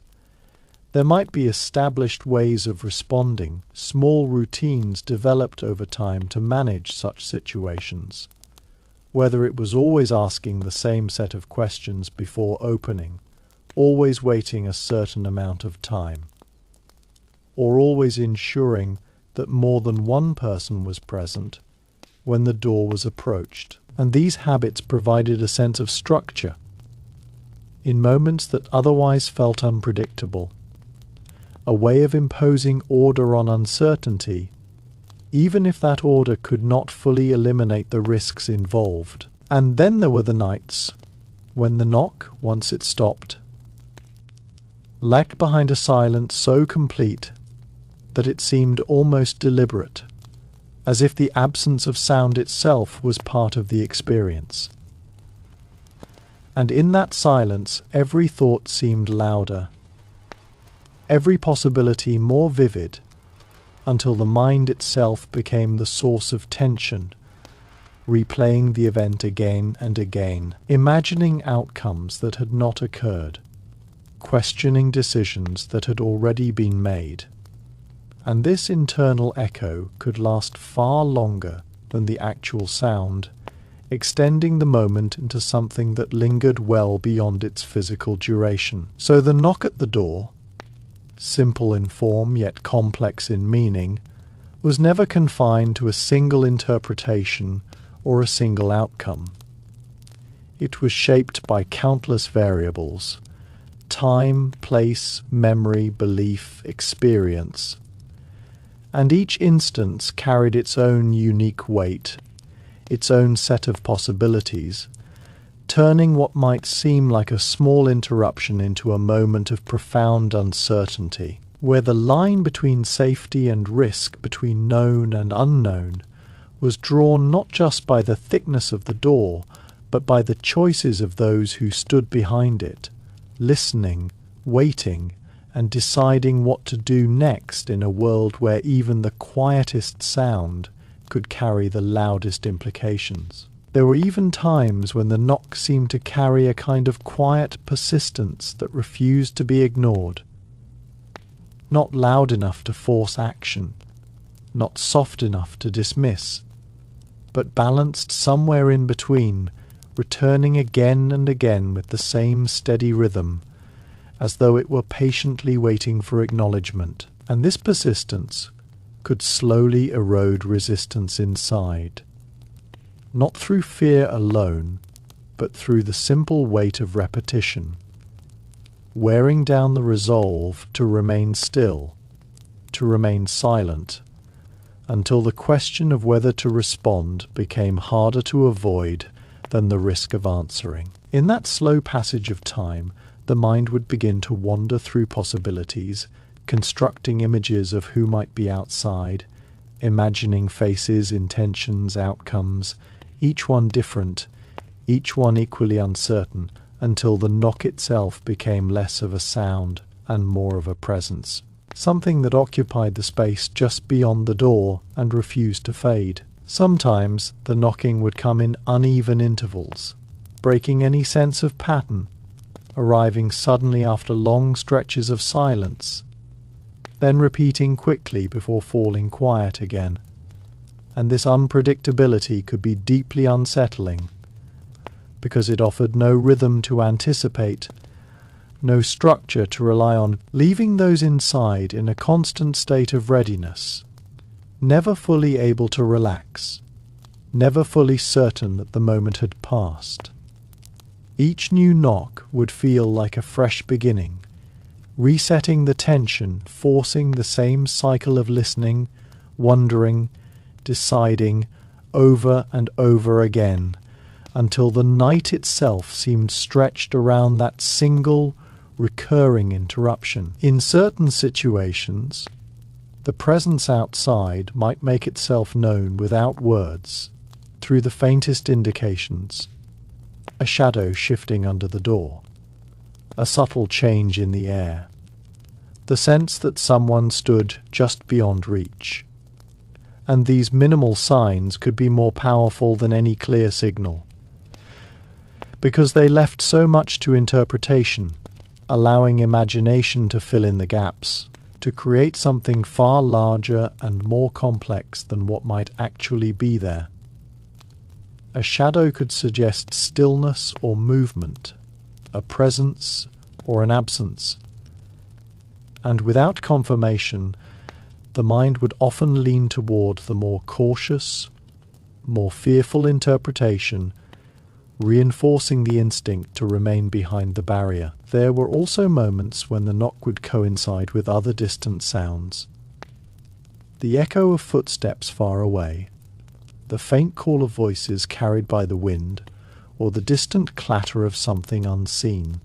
there might be established ways of responding, small routines developed over time to manage such situations, whether it was always asking the same set of questions before opening, always waiting a certain amount of time, or always ensuring that more than one person was present when the door was approached. And these habits provided a sense of structure in moments that otherwise felt unpredictable, a way of imposing order on uncertainty, even if that order could not fully eliminate the risks involved. And then there were the nights when the knock, once it stopped, lagged behind a silence so complete that it seemed almost deliberate, as if the absence of sound itself was part of the experience. And in that silence, every thought seemed louder, every possibility more vivid, until the mind itself became the source of tension, replaying the event again and again, imagining outcomes that had not occurred, questioning decisions that had already been made. And this internal echo could last far longer than the actual sound, extending the moment into something that lingered well beyond its physical duration. So the knock at the door, simple in form yet complex in meaning, was never confined to a single interpretation or a single outcome. It was shaped by countless variables: time, place, memory, belief, experience. And each instance carried its own unique weight, its own set of possibilities, turning what might seem like a small interruption into a moment of profound uncertainty, where the line between safety and risk, between known and unknown, was drawn not just by the thickness of the door, but by the choices of those who stood behind it, listening, waiting, and deciding what to do next in a world where even the quietest sound could carry the loudest implications. There were even times when the knock seemed to carry a kind of quiet persistence that refused to be ignored. Not loud enough to force action, not soft enough to dismiss, but balanced somewhere in between, returning again and again with the same steady rhythm, as though it were patiently waiting for acknowledgement. And this persistence could slowly erode resistance inside, not through fear alone, but through the simple weight of repetition, wearing down the resolve to remain still, to remain silent, until the question of whether to respond became harder to avoid than the risk of answering. In that slow passage of time, the mind would begin to wander through possibilities, constructing images of who might be outside, imagining faces, intentions, outcomes, each one different, each one equally uncertain, until the knock itself became less of a sound and more of a presence, something that occupied the space just beyond the door and refused to fade. Sometimes the knocking would come in uneven intervals, breaking any sense of pattern, arriving suddenly after long stretches of silence, then repeating quickly before falling quiet again. And this unpredictability could be deeply unsettling, because it offered no rhythm to anticipate, no structure to rely on, leaving those inside in a constant state of readiness, never fully able to relax, never fully certain that the moment had passed. Each new knock would feel like a fresh beginning, resetting the tension, forcing the same cycle of listening, wondering, deciding, over and over again, until the night itself seemed stretched around that single, recurring interruption. In certain situations, the presence outside might make itself known without words, through the faintest indications: a shadow shifting under the door, a subtle change in the air, the sense that someone stood just beyond reach. And these minimal signs could be more powerful than any clear signal, because they left so much to interpretation, allowing imagination to fill in the gaps, to create something far larger and more complex than what might actually be there. A shadow could suggest stillness or movement, a presence or an absence. And without confirmation, the mind would often lean toward the more cautious, more fearful interpretation, reinforcing the instinct to remain behind the barrier. There were also moments when the knock would coincide with other distant sounds. The echo of footsteps far away, the faint call of voices carried by the wind, or the distant clatter of something unseen.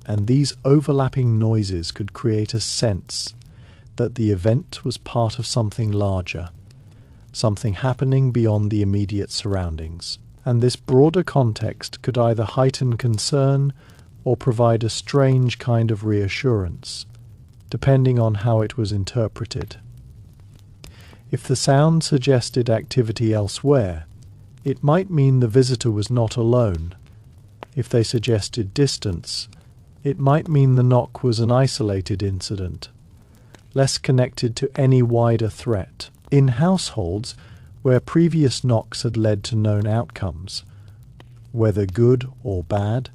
And these overlapping noises could create a sense that the event was part of something larger, something happening beyond the immediate surroundings. And this broader context could either heighten concern or provide a strange kind of reassurance, depending on how it was interpreted. If the sound suggested activity elsewhere, it might mean the visitor was not alone. If they suggested distance, it might mean the knock was an isolated incident, less connected to any wider threat. In households where previous knocks had led to known outcomes, whether good or bad,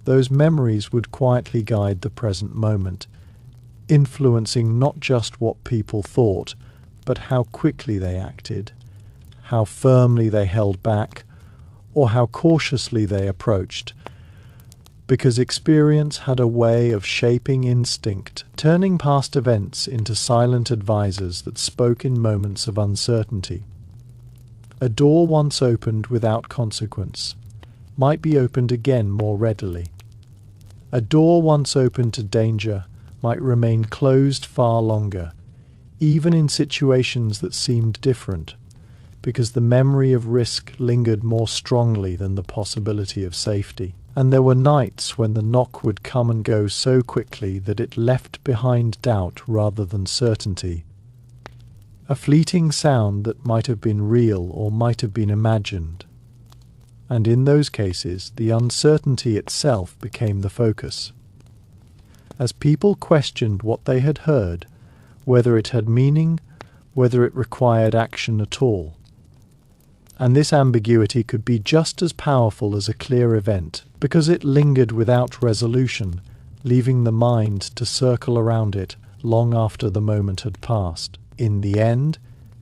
those memories would quietly guide the present moment, influencing not just what people thought, but how quickly they acted, how firmly they held back, or how cautiously they approached, because experience had a way of shaping instinct, turning past events into silent advisors that spoke in moments of uncertainty. A door once opened without consequence might be opened again more readily. A door once opened to danger might remain closed far longer, even in situations that seemed different, because the memory of risk lingered more strongly than the possibility of safety. And there were nights when the knock would come and go so quickly that it left behind doubt rather than certainty. A fleeting sound that might have been real or might have been imagined. And in those cases, the uncertainty itself became the focus. As people questioned what they had heard, whether it had meaning, whether it required action at all. And this ambiguity could be just as powerful as a clear event, because it lingered without resolution, leaving the mind to circle around it long after the moment had passed. In the end,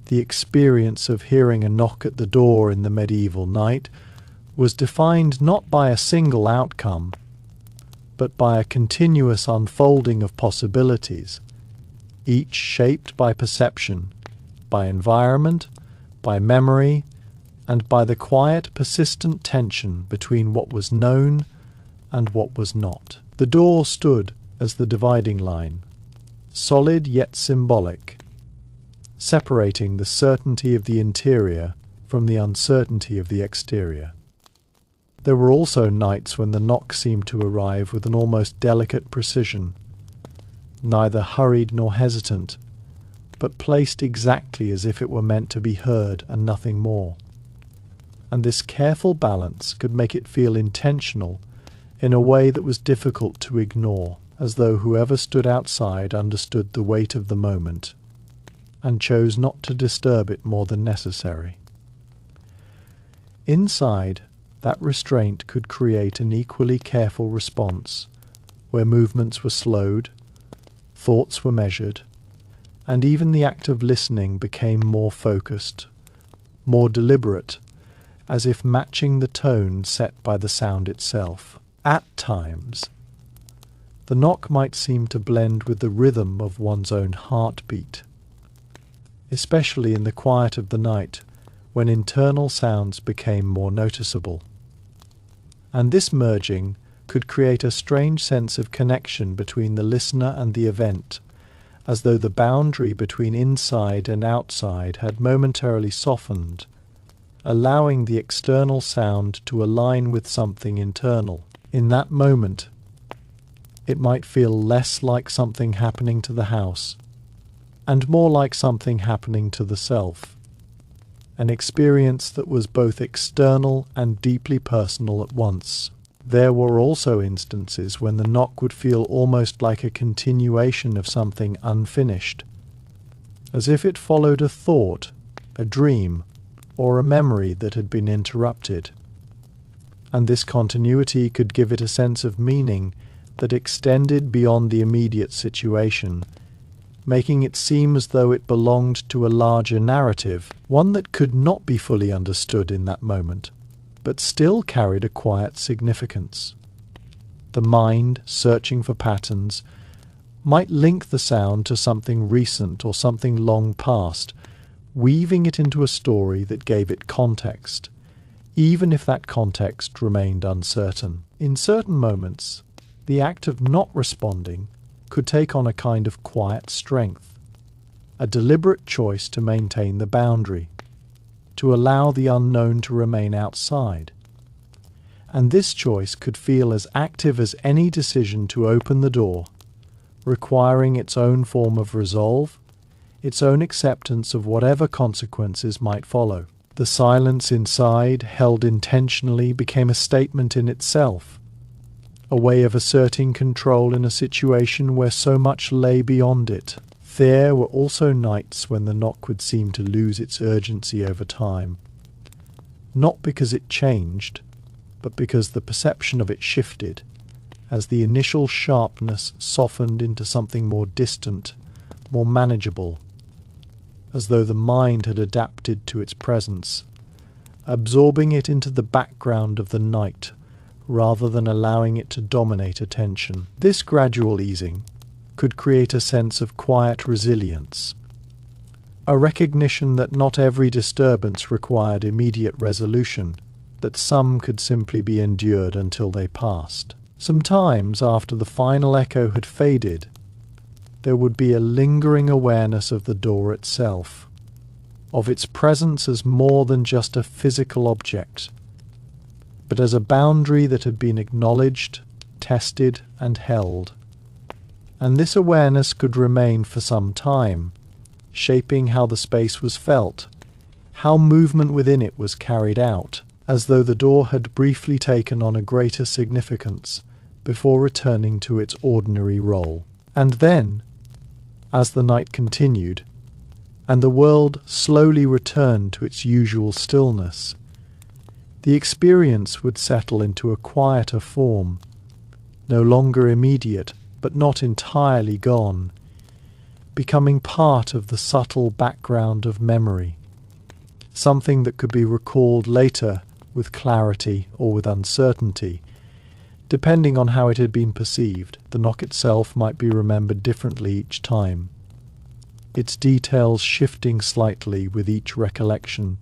the experience of hearing a knock at the door in the medieval night was defined not by a single outcome, but by a continuous unfolding of possibilities, each shaped by perception, by environment, by memory, and by the quiet, persistent tension between what was known and what was not. The door stood as the dividing line, solid yet symbolic, separating the certainty of the interior from the uncertainty of the exterior. There were also nights when the knock seemed to arrive with an almost delicate precision, neither hurried nor hesitant, but placed exactly as if it were meant to be heard and nothing more. And this careful balance could make it feel intentional in a way that was difficult to ignore, as though whoever stood outside understood the weight of the moment and chose not to disturb it more than necessary. Inside, that restraint could create an equally careful response, where movements were slowed, thoughts were measured, and even the act of listening became more focused, more deliberate, as if matching the tone set by the sound itself. At times, the knock might seem to blend with the rhythm of one's own heartbeat, especially in the quiet of the night, when internal sounds became more noticeable. And this merging could create a strange sense of connection between the listener and the event, as though the boundary between inside and outside had momentarily softened, allowing the external sound to align with something internal. In that moment, it might feel less like something happening to the house, and more like something happening to the self, an experience that was both external and deeply personal at once. There were also instances when the knock would feel almost like a continuation of something unfinished, as if it followed a thought, a dream, or a memory that had been interrupted. And this continuity could give it a sense of meaning that extended beyond the immediate situation, making it seem as though it belonged to a larger narrative, one that could not be fully understood in that moment, but still carried a quiet significance. The mind, searching for patterns, might link the sound to something recent or something long past, weaving it into a story that gave it context, even if that context remained uncertain. In certain moments, the act of not responding could take on a kind of quiet strength, a deliberate choice to maintain the boundary, to allow the unknown to remain outside. And this choice could feel as active as any decision to open the door, requiring its own form of resolve, its own acceptance of whatever consequences might follow. The silence inside, held intentionally, became a statement in itself, a way of asserting control in a situation where so much lay beyond it. There were also nights when the knock would seem to lose its urgency over time, not because it changed, but because the perception of it shifted, as the initial sharpness softened into something more distant, more manageable, as though the mind had adapted to its presence, absorbing it into the background of the night rather than allowing it to dominate attention. This gradual easing could create a sense of quiet resilience, a recognition that not every disturbance required immediate resolution, that some could simply be endured until they passed. Sometimes, after the final echo had faded, there would be a lingering awareness of the door itself, of its presence as more than just a physical object, but as a boundary that had been acknowledged, tested, and held. And this awareness could remain for some time, shaping how the space was felt, how movement within it was carried out, as though the door had briefly taken on a greater significance before returning to its ordinary role. And then, as the night continued, and the world slowly returned to its usual stillness, the experience would settle into a quieter form, no longer immediate, but not entirely gone, becoming part of the subtle background of memory, something that could be recalled later with clarity or with uncertainty, depending on how it had been perceived. The knock itself might be remembered differently each time, its details shifting slightly with each recollection,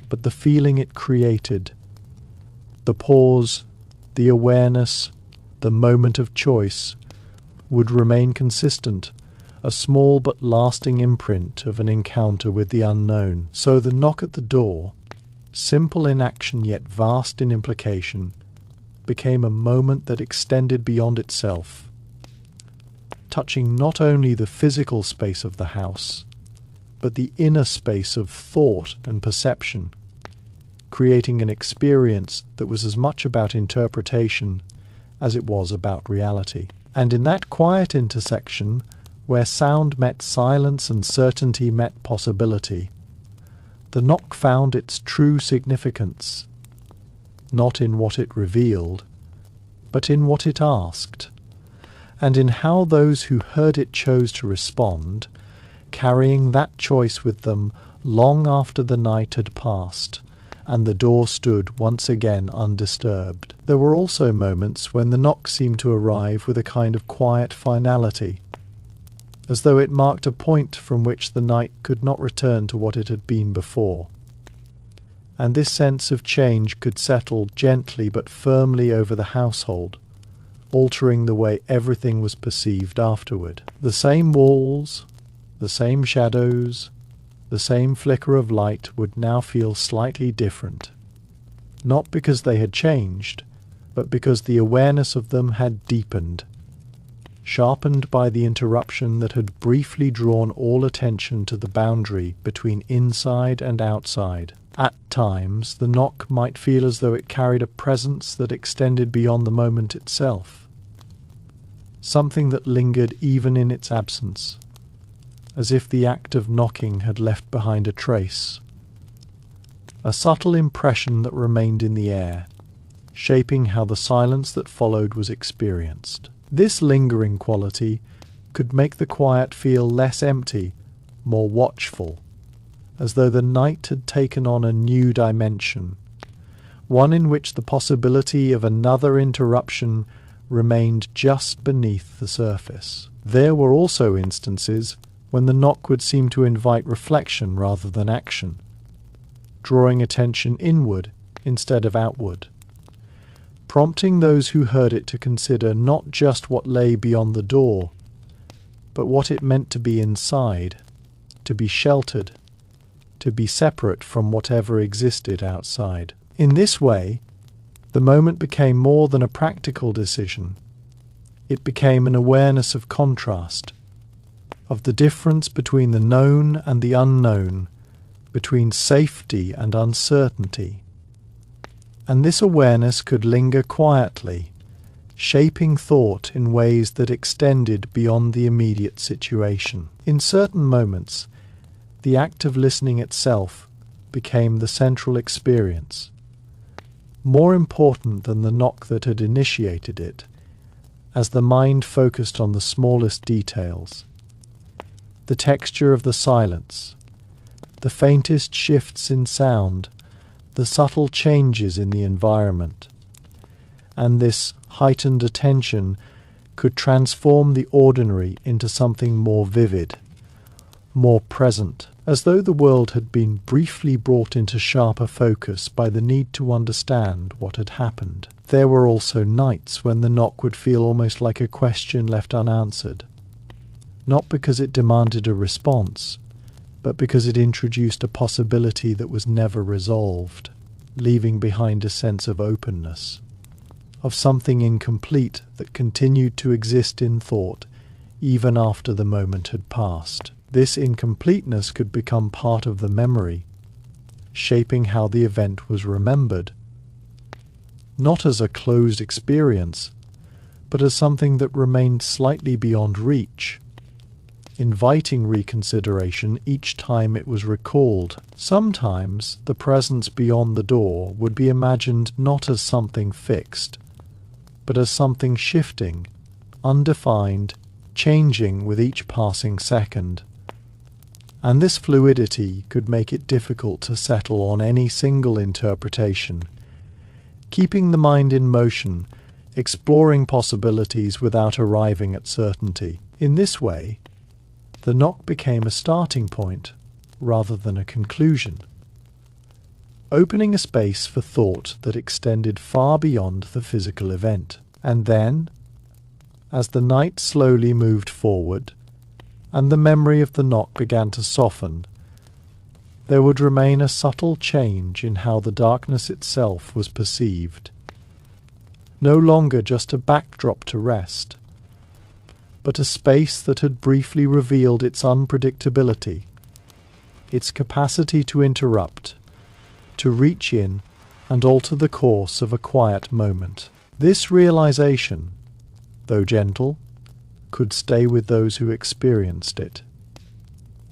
but the feeling it created, the pause, the awareness, the moment of choice, would remain consistent, a small but lasting imprint of an encounter with the unknown. So the knock at the door, simple in action yet vast in implication, became a moment that extended beyond itself, touching not only the physical space of the house, but the inner space of thought and perception, creating an experience that was as much about interpretation as it was about reality. And in that quiet intersection, where sound met silence and certainty met possibility, the knock found its true significance, not in what it revealed, but in what it asked, and in how those who heard it chose to respond, carrying that choice with them long after the night had passed, and the door stood once again undisturbed. There were also moments when the knock seemed to arrive with a kind of quiet finality, as though it marked a point from which the night could not return to what it had been before. And this sense of change could settle gently but firmly over the household, altering the way everything was perceived afterward. The same walls, the same shadows, the same flicker of light would now feel slightly different, not because they had changed, but because the awareness of them had deepened, sharpened by the interruption that had briefly drawn all attention to the boundary between inside and outside. At times, the knock might feel as though it carried a presence that extended beyond the moment itself, something that lingered even in its absence, as if the act of knocking had left behind a trace, a subtle impression that remained in the air, shaping how the silence that followed was experienced. This lingering quality could make the quiet feel less empty, more watchful, as though the night had taken on a new dimension, one in which the possibility of another interruption remained just beneath the surface. There were also instances when the knock would seem to invite reflection rather than action, drawing attention inward instead of outward, prompting those who heard it to consider not just what lay beyond the door, but what it meant to be inside, to be sheltered, to be separate from whatever existed outside. In this way, the moment became more than a practical decision. It became an awareness of contrast, of the difference between the known and the unknown, between safety and uncertainty. And this awareness could linger quietly, shaping thought in ways that extended beyond the immediate situation. In certain moments, the act of listening itself became the central experience, more important than the knock that had initiated it, as the mind focused on the smallest details, the texture of the silence, the faintest shifts in sound, the subtle changes in the environment. And this heightened attention could transform the ordinary into something more vivid, more present, as though the world had been briefly brought into sharper focus by the need to understand what had happened. There were also nights when the knock would feel almost like a question left unanswered, not because it demanded a response, but because it introduced a possibility that was never resolved, leaving behind a sense of openness, of something incomplete that continued to exist in thought even after the moment had passed. This incompleteness could become part of the memory, shaping how the event was remembered, not as a closed experience, but as something that remained slightly beyond reach, inviting reconsideration each time it was recalled. Sometimes the presence beyond the door would be imagined not as something fixed, but as something shifting, undefined, changing with each passing second. And this fluidity could make it difficult to settle on any single interpretation, keeping the mind in motion, exploring possibilities without arriving at certainty. In this way, the knock became a starting point rather than a conclusion, opening a space for thought that extended far beyond the physical event. And then, as the night slowly moved forward, and the memory of the knock began to soften, there would remain a subtle change in how the darkness itself was perceived. No longer just a backdrop to rest, but a space that had briefly revealed its unpredictability, its capacity to interrupt, to reach in and alter the course of a quiet moment. This realization, though gentle, could stay with those who experienced it,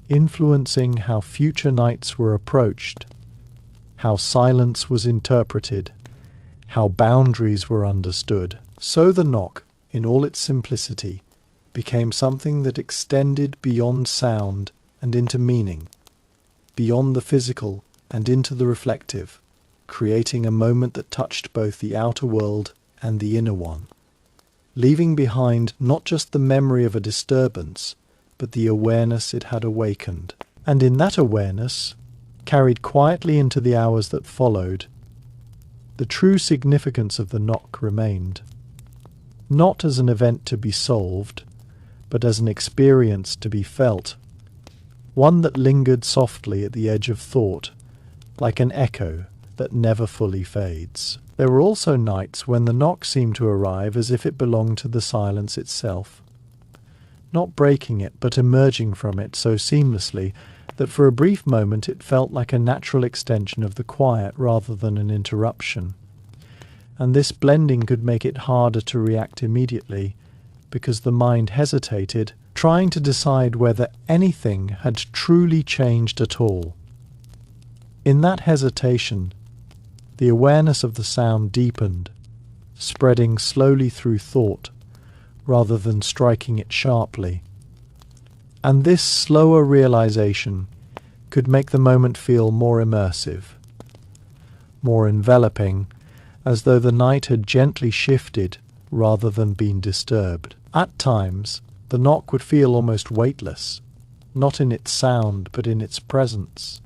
influencing how future nights were approached, how silence was interpreted, how boundaries were understood. So the knock, in all its simplicity, became something that extended beyond sound and into meaning, beyond the physical and into the reflective, creating a moment that touched both the outer world and the inner one, leaving behind not just the memory of a disturbance, but the awareness it had awakened. And in that awareness, carried quietly into the hours that followed, the true significance of the knock remained, not as an event to be solved, but as an experience to be felt, one that lingered softly at the edge of thought, like an echo that never fully fades. There were also nights when the knock seemed to arrive as if it belonged to the silence itself, not breaking it but emerging from it so seamlessly that for a brief moment it felt like a natural extension of the quiet rather than an interruption. And this blending could make it harder to react immediately, because the mind hesitated, trying to decide whether anything had truly changed at all. In that hesitation, the awareness of the sound deepened, spreading slowly through thought, rather than striking it sharply. And this slower realization could make the moment feel more immersive, more enveloping, as though the night had gently shifted rather than been disturbed. At times, the knock would feel almost weightless, not in its sound but in its presence,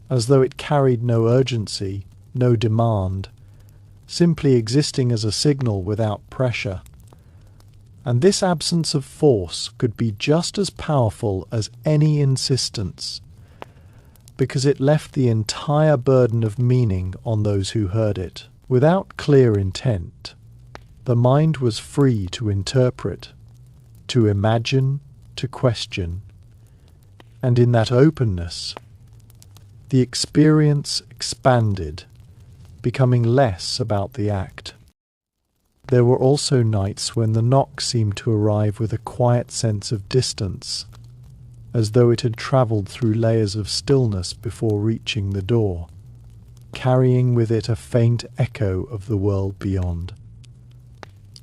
as though it carried no urgency, no demand, simply existing as a signal without pressure. And this absence of force could be just as powerful as any insistence, because it left the entire burden of meaning on those who heard it. Without clear intent, the mind was free to interpret, to imagine, to question, and in that openness, the experience expanded, becoming less about the act. There were also nights when the knock seemed to arrive with a quiet sense of distance, as though it had travelled through layers of stillness before reaching the door, carrying with it a faint echo of the world beyond.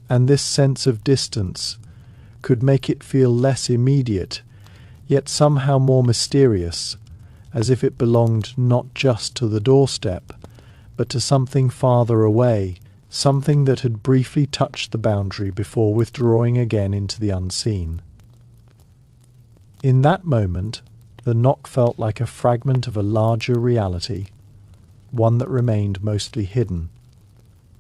And this sense of distance could make it feel less immediate, yet somehow more mysterious, as if it belonged not just to the doorstep, but to something farther away, something that had briefly touched the boundary before withdrawing again into the unseen. In that moment, the knock felt like a fragment of a larger reality, one that remained mostly hidden,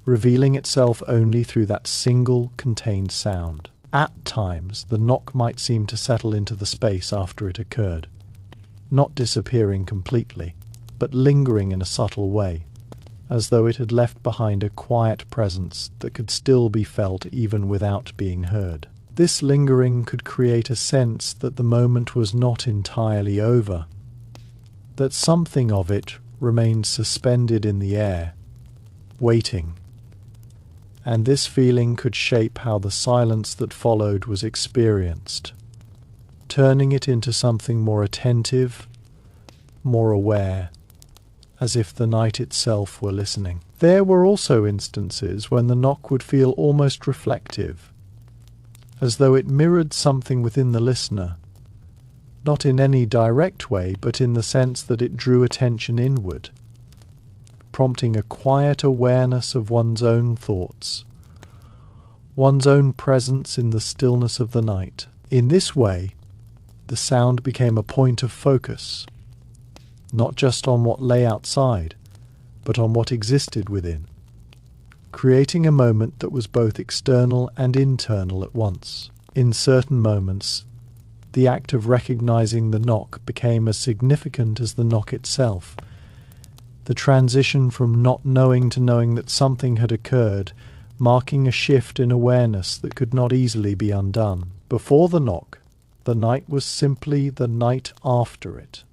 revealing itself only through that single contained sound. At times, the knock might seem to settle into the space after it occurred, not disappearing completely, but lingering in a subtle way, as though it had left behind a quiet presence that could still be felt even without being heard. This lingering could create a sense that the moment was not entirely over, that something of it remained suspended in the air, waiting. And this feeling could shape how the silence that followed was experienced, turning it into something more attentive, more aware, as if the night itself were listening. There were also instances when the knock would feel almost reflective, as though it mirrored something within the listener, not in any direct way, but in the sense that it drew attention inward, prompting a quiet awareness of one's own thoughts, one's own presence in the stillness of the night. In this way, the sound became a point of focus, not just on what lay outside, but on what existed within, creating a moment that was both external and internal at once. In certain moments, the act of recognizing the knock became as significant as the knock itself. The transition from not knowing to knowing that something had occurred, marking a shift in awareness that could not easily be undone. Before the knock, the night was simply the night after it.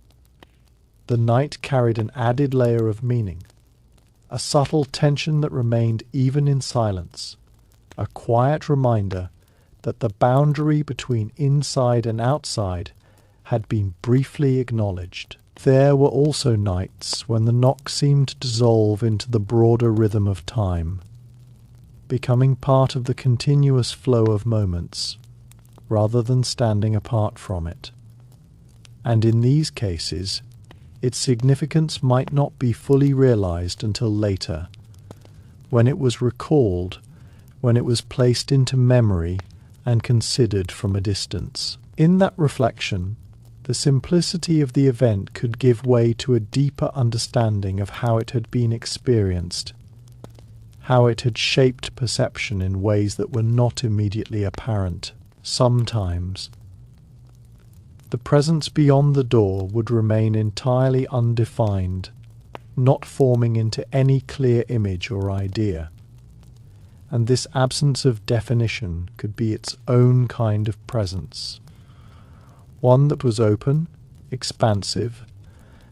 The night carried an added layer of meaning, a subtle tension that remained even in silence, a quiet reminder that the boundary between inside and outside had been briefly acknowledged. There were also nights when the knock seemed to dissolve into the broader rhythm of time, becoming part of the continuous flow of moments, rather than standing apart from it. And in these cases, its significance might not be fully realized until later, when it was recalled, when it was placed into memory and considered from a distance. In that reflection, the simplicity of the event could give way to a deeper understanding of how it had been experienced, how it had shaped perception in ways that were not immediately apparent. Sometimes, the presence beyond the door would remain entirely undefined, not forming into any clear image or idea. And this absence of definition could be its own kind of presence, one that was open, expansive,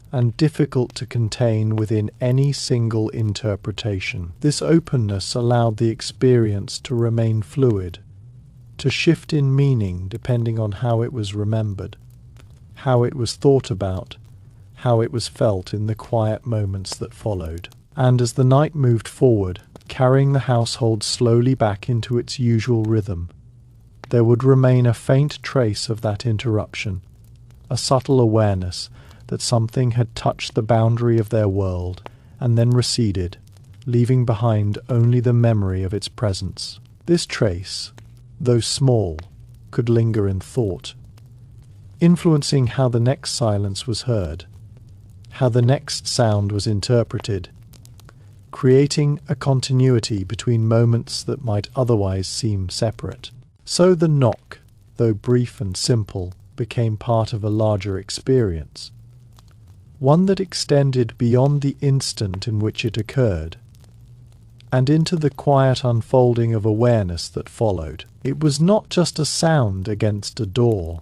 and difficult to contain within any single interpretation. This openness allowed the experience to remain fluid, to shift in meaning depending on how it was remembered, how it was thought about, how it was felt in the quiet moments that followed. And as the night moved forward, carrying the household slowly back into its usual rhythm, there would remain a faint trace of that interruption, a subtle awareness that something had touched the boundary of their world and then receded, leaving behind only the memory of its presence. This trace, though small, could linger in thought, influencing how the next silence was heard, how the next sound was interpreted, creating a continuity between moments that might otherwise seem separate. So the knock, though brief and simple, became part of a larger experience, one that extended beyond the instant in which it occurred, and into the quiet unfolding of awareness that followed. It was not just a sound against a door,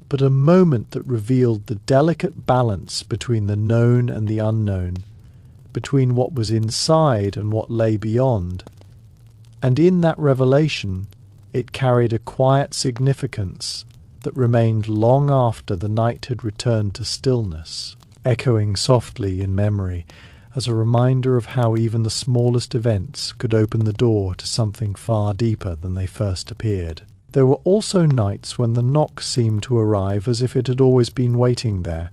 but a moment that revealed the delicate balance between the known and the unknown, between what was inside and what lay beyond. And in that revelation, it carried a quiet significance that remained long after the night had returned to stillness, echoing softly in memory as a reminder of how even the smallest events could open the door to something far deeper than they first appeared. There were also nights when the knock seemed to arrive as if it had always been waiting there,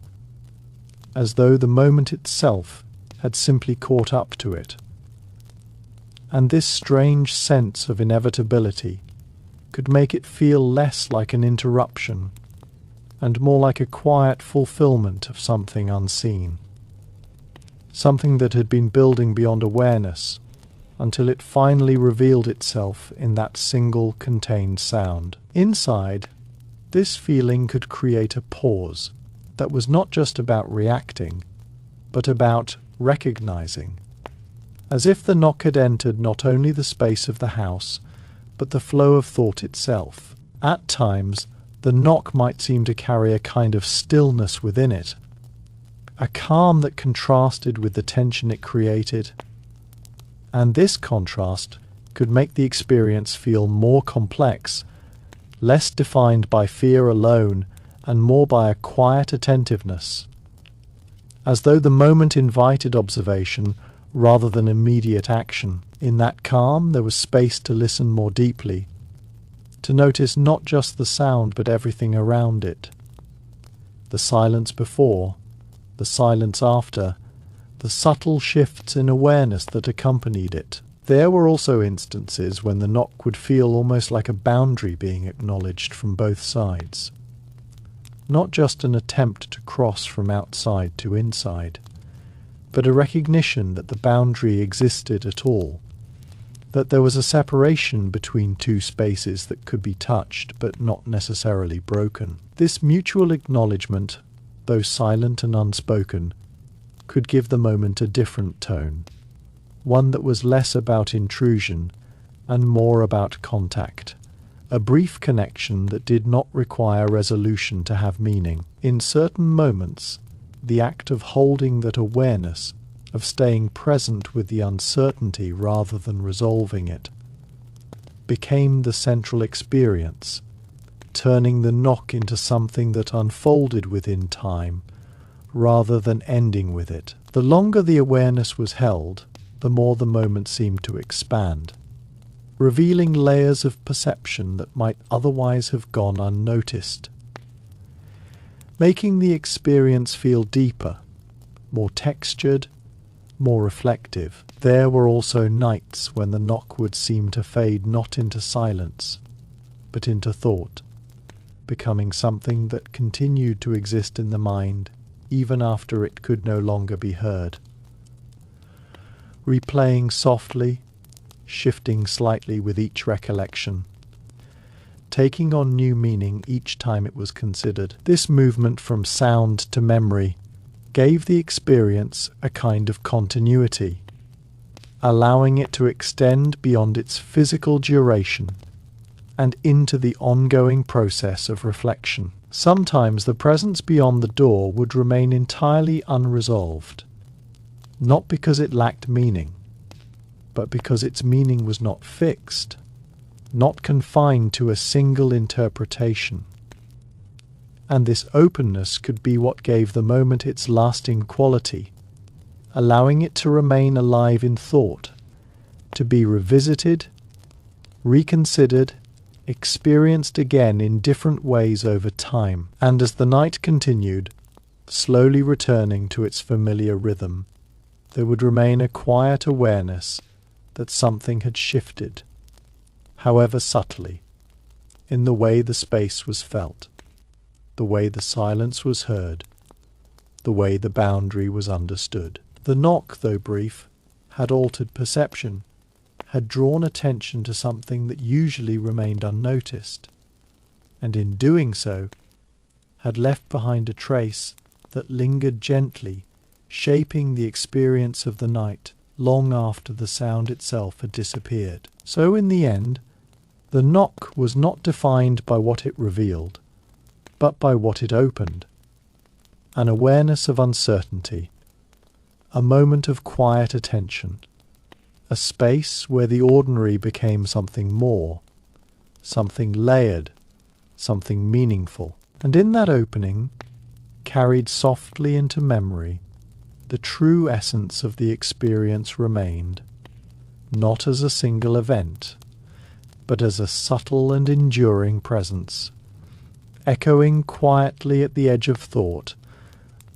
as though the moment itself had simply caught up to it. And this strange sense of inevitability could make it feel less like an interruption and more like a quiet fulfillment of something unseen, something that had been building beyond awareness until it finally revealed itself in that single contained sound. Inside, this feeling could create a pause that was not just about reacting, but about recognizing, as if the knock had entered not only the space of the house, but the flow of thought itself. At times, the knock might seem to carry a kind of stillness within it, a calm that contrasted with the tension it created, and this contrast could make the experience feel more complex, less defined by fear alone, and more by a quiet attentiveness, as though the moment invited observation rather than immediate action. In that calm, there was space to listen more deeply, to notice not just the sound but everything around it. The silence before, the silence after, the subtle shifts in awareness that accompanied it. There were also instances when the knock would feel almost like a boundary being acknowledged from both sides, not just an attempt to cross from outside to inside, but a recognition that the boundary existed at all, that there was a separation between two spaces that could be touched but not necessarily broken. This mutual acknowledgement, though silent and unspoken, could give the moment a different tone, one that was less about intrusion and more about contact, a brief connection that did not require resolution to have meaning. In certain moments, the act of holding that awareness, of staying present with the uncertainty rather than resolving it, became the central experience, turning the knock into something that unfolded within time rather than ending with it. The longer the awareness was held, the more the moment seemed to expand, revealing layers of perception that might otherwise have gone unnoticed, making the experience feel deeper, more textured, more reflective. There were also nights when the knock would seem to fade not into silence, but into thought, becoming something that continued to exist in the mind even after it could no longer be heard, replaying softly, shifting slightly with each recollection, taking on new meaning each time it was considered. This movement from sound to memory gave the experience a kind of continuity, allowing it to extend beyond its physical duration and into the ongoing process of reflection. Sometimes the presence beyond the door would remain entirely unresolved, not because it lacked meaning, but because its meaning was not fixed, not confined to a single interpretation. And this openness could be what gave the moment its lasting quality, allowing it to remain alive in thought, to be revisited, reconsidered, experienced again in different ways over time. And as the night continued, slowly returning to its familiar rhythm, there would remain a quiet awareness that something had shifted, however subtly, in the way the space was felt, the way the silence was heard, the way the boundary was understood. The knock, though brief, had altered perception, had drawn attention to something that usually remained unnoticed, and in doing so, had left behind a trace that lingered gently, shaping the experience of the night long after the sound itself had disappeared. So in the end, the knock was not defined by what it revealed, but by what it opened. An awareness of uncertainty, a moment of quiet attention, a space where the ordinary became something more, something layered, something meaningful. And in that opening, carried softly into memory, the true essence of the experience remained, not as a single event, but as a subtle and enduring presence, echoing quietly at the edge of thought,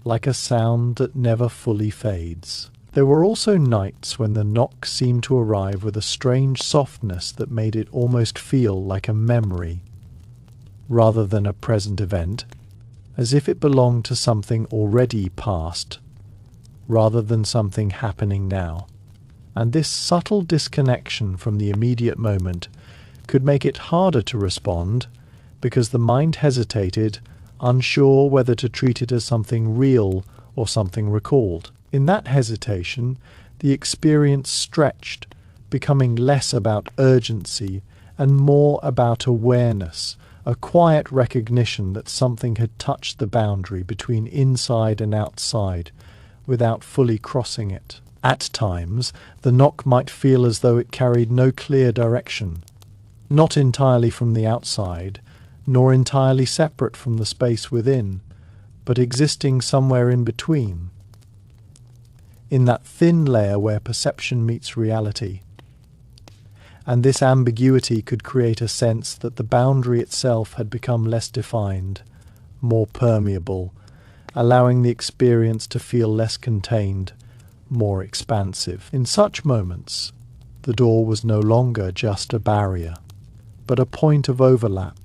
like a sound that never fully fades. There were also nights when the knock seemed to arrive with a strange softness that made it almost feel like a memory, rather than a present event, as if it belonged to something already past, rather than something happening now. And this subtle disconnection from the immediate moment could make it harder to respond, because the mind hesitated, unsure whether to treat it as something real or something recalled. In that hesitation, the experience stretched, becoming less about urgency and more about awareness, a quiet recognition that something had touched the boundary between inside and outside without fully crossing it. At times, the knock might feel as though it carried no clear direction, not entirely from the outside, nor entirely separate from the space within, but existing somewhere in between, in that thin layer where perception meets reality. And this ambiguity could create a sense that the boundary itself had become less defined, more permeable, allowing the experience to feel less contained, more expansive. In such moments, the door was no longer just a barrier, but a point of overlap,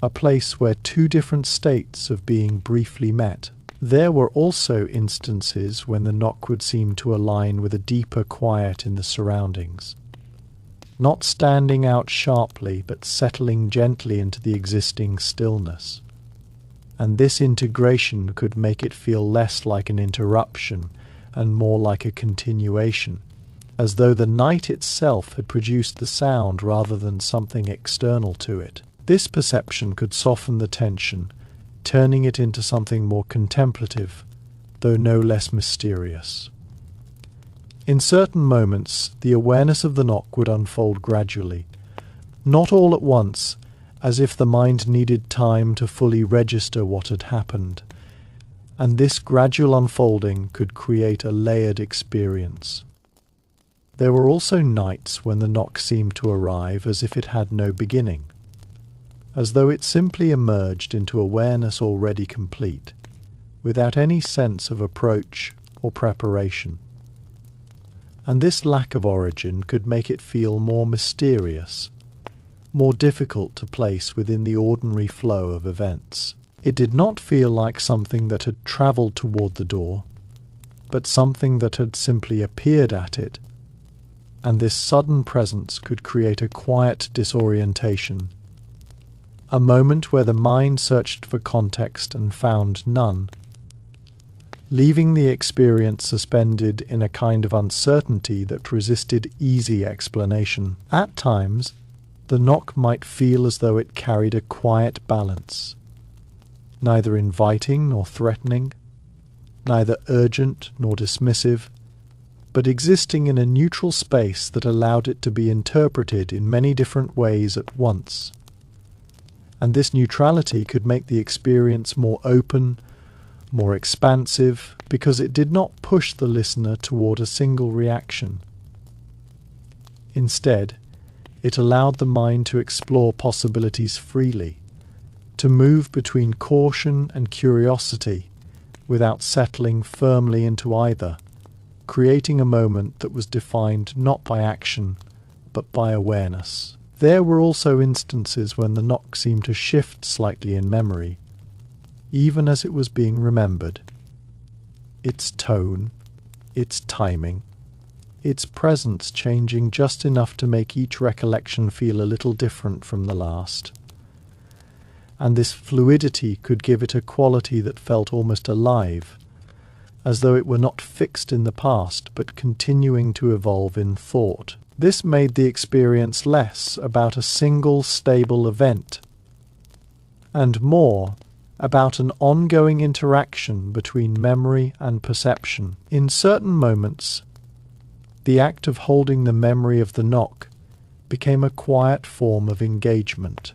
a place where two different states of being briefly met. There were also instances when the knock would seem to align with a deeper quiet in the surroundings, not standing out sharply but settling gently into the existing stillness. And this integration could make it feel less like an interruption and more like a continuation, as though the night itself had produced the sound rather than something external to it. This perception could soften the tension, turning it into something more contemplative, though no less mysterious. In certain moments, the awareness of the knock would unfold gradually, not all at once, as if the mind needed time to fully register what had happened, and this gradual unfolding could create a layered experience. There were also nights when the knock seemed to arrive as if it had no beginning, as though it simply emerged into awareness already complete, without any sense of approach or preparation. And this lack of origin could make it feel more mysterious, more difficult to place within the ordinary flow of events. It did not feel like something that had travelled toward the door, but something that had simply appeared at it, and this sudden presence could create a quiet disorientation, a moment where the mind searched for context and found none, leaving the experience suspended in a kind of uncertainty that resisted easy explanation. At times, the knock might feel as though it carried a quiet balance, neither inviting nor threatening, neither urgent nor dismissive, but existing in a neutral space that allowed it to be interpreted in many different ways at once. And this neutrality could make the experience more open, more expansive, because it did not push the listener toward a single reaction. Instead, it allowed the mind to explore possibilities freely, to move between caution and curiosity without settling firmly into either, creating a moment that was defined not by action, but by awareness. There were also instances when the knock seemed to shift slightly in memory, even as it was being remembered. Its tone, its timing, its presence changing just enough to make each recollection feel a little different from the last. and this fluidity could give it a quality that felt almost alive, as though it were not fixed in the past but continuing to evolve in thought. This made the experience less about a single stable event and more about an ongoing interaction between memory and perception. In certain moments, the act of holding the memory of the knock became a quiet form of engagement,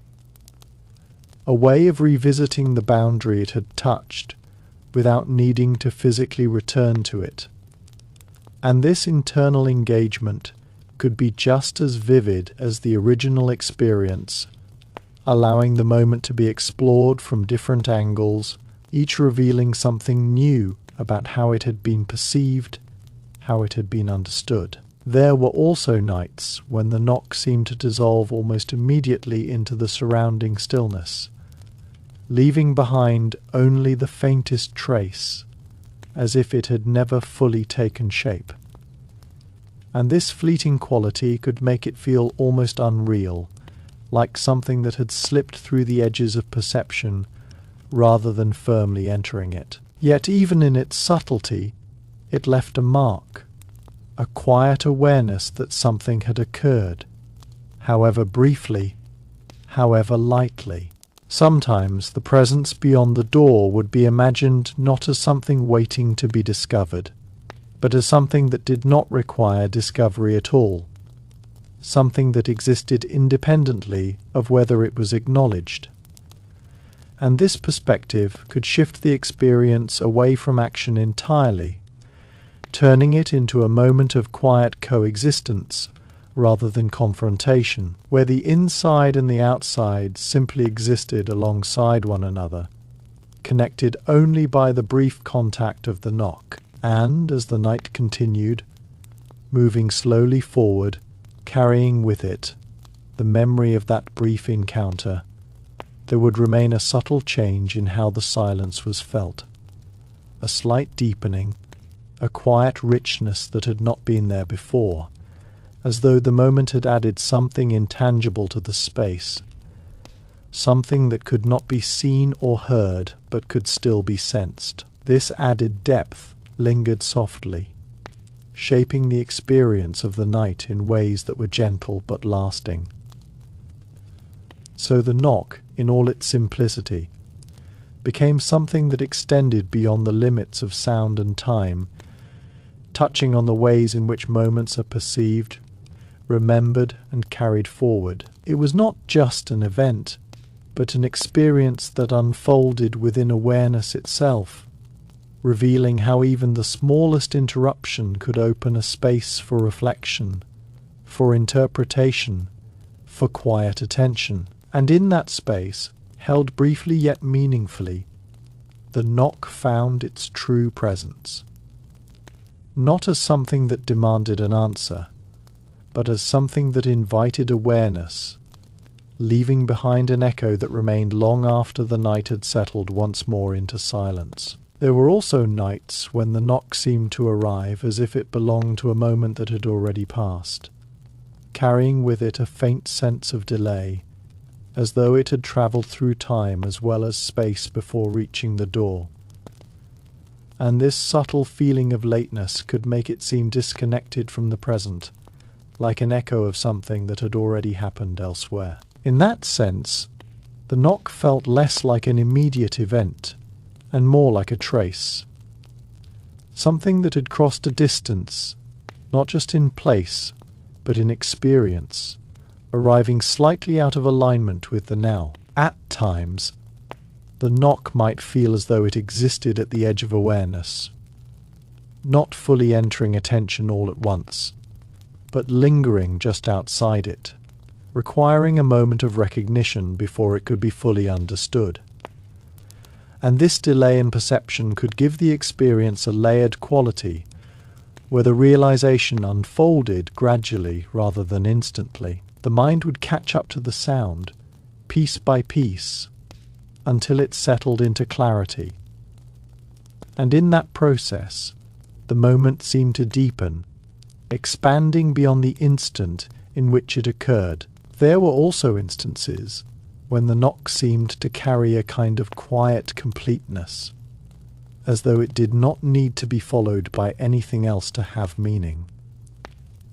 a way of revisiting the boundary it had touched without needing to physically return to it. And this internal engagement could be just as vivid as the original experience, allowing the moment to be explored from different angles, each revealing something new about how it had been perceived, how it had been understood. There were also nights when the knock seemed to dissolve almost immediately into the surrounding stillness, leaving behind only the faintest trace, as if it had never fully taken shape. And this fleeting quality could make it feel almost unreal, like something that had slipped through the edges of perception rather than firmly entering it. Yet even in its subtlety, it left a mark, a quiet awareness that something had occurred, however briefly, however lightly. Sometimes the presence beyond the door would be imagined not as something waiting to be discovered, but as something that did not require discovery at all, something that existed independently of whether it was acknowledged. And this perspective could shift the experience away from action entirely, turning it into a moment of quiet coexistence rather than confrontation, where the inside and the outside simply existed alongside one another, connected only by the brief contact of the knock. And as the night continued, moving slowly forward, carrying with it the memory of that brief encounter, there would remain a subtle change in how the silence was felt, a slight deepening, a quiet richness that had not been there before, as though the moment had added something intangible to the space, something that could not be seen or heard but could still be sensed. This added depth lingered softly, shaping the experience of the night in ways that were gentle but lasting. So the knock, in all its simplicity, became something that extended beyond the limits of sound and time, touching on the ways in which moments are perceived, remembered, and carried forward. It was not just an event, but an experience that unfolded within awareness itself, revealing how even the smallest interruption could open a space for reflection, for interpretation, for quiet attention. And in that space, held briefly yet meaningfully, the knock found its true presence. Not as something that demanded an answer, but as something that invited awareness, leaving behind an echo that remained long after the night had settled once more into silence. There were also nights when the knock seemed to arrive as if it belonged to a moment that had already passed, carrying with it a faint sense of delay, as though it had travelled through time as well as space before reaching the door. And this subtle feeling of lateness could make it seem disconnected from the present, like an echo of something that had already happened elsewhere. In that sense, the knock felt less like an immediate event, and more like a trace. Something that had crossed a distance, not just in place, but in experience, arriving slightly out of alignment with the now. At times, the knock might feel as though it existed at the edge of awareness, not fully entering attention all at once, but lingering just outside it, requiring a moment of recognition before it could be fully understood. And this delay in perception could give the experience a layered quality, where the realization unfolded gradually rather than instantly. The mind would catch up to the sound, piece by piece, until it settled into clarity. And in that process, the moment seemed to deepen, expanding beyond the instant in which it occurred. There were also instances when the knock seemed to carry a kind of quiet completeness, as though it did not need to be followed by anything else to have meaning.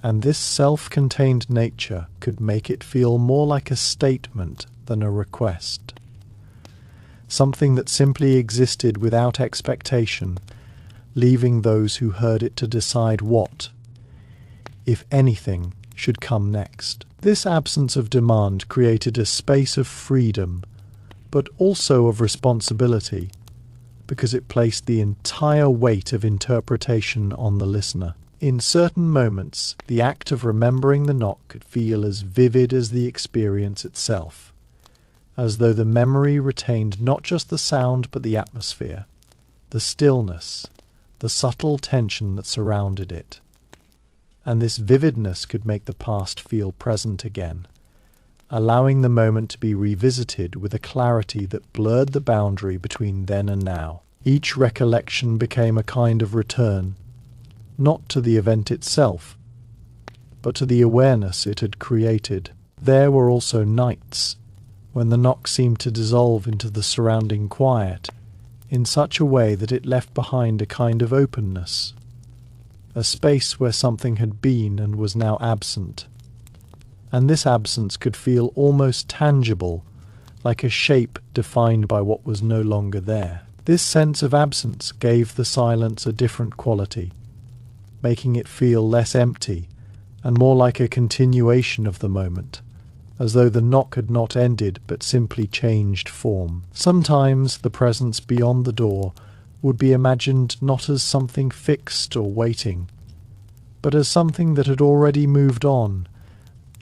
And this self-contained nature could make it feel more like a statement than a request, something that simply existed without expectation, leaving those who heard it to decide what, if anything, should come next. This absence of demand created a space of freedom, but also of responsibility, because it placed the entire weight of interpretation on the listener. In certain moments, the act of remembering the knock could feel as vivid as the experience itself, as though the memory retained not just the sound but the atmosphere, the stillness, the subtle tension that surrounded it. And this vividness could make the past feel present again, allowing the moment to be revisited with a clarity that blurred the boundary between then and now. Each recollection became a kind of return, not to the event itself, but to the awareness it had created. There were also nights when the knock seemed to dissolve into the surrounding quiet in such a way that it left behind a kind of openness, a space where something had been and was now absent. And this absence could feel almost tangible, like a shape defined by what was no longer there. This sense of absence gave the silence a different quality, making it feel less empty and more like a continuation of the moment, as though the knock had not ended but simply changed form. Sometimes the presence beyond the door would be imagined not as something fixed or waiting, but as something that had already moved on,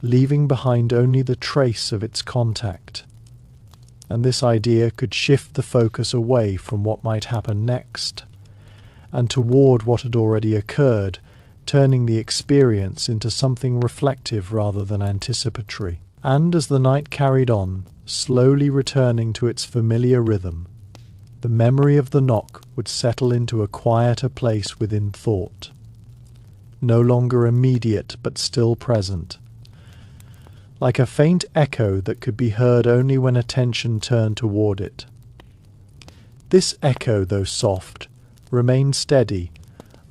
leaving behind only the trace of its contact. And this idea could shift the focus away from what might happen next, and toward what had already occurred, turning the experience into something reflective rather than anticipatory. And as the night carried on, slowly returning to its familiar rhythm, the memory of the knock would settle into a quieter place within thought, no longer immediate but still present, like a faint echo that could be heard only when attention turned toward it. This echo, though soft, remained steady,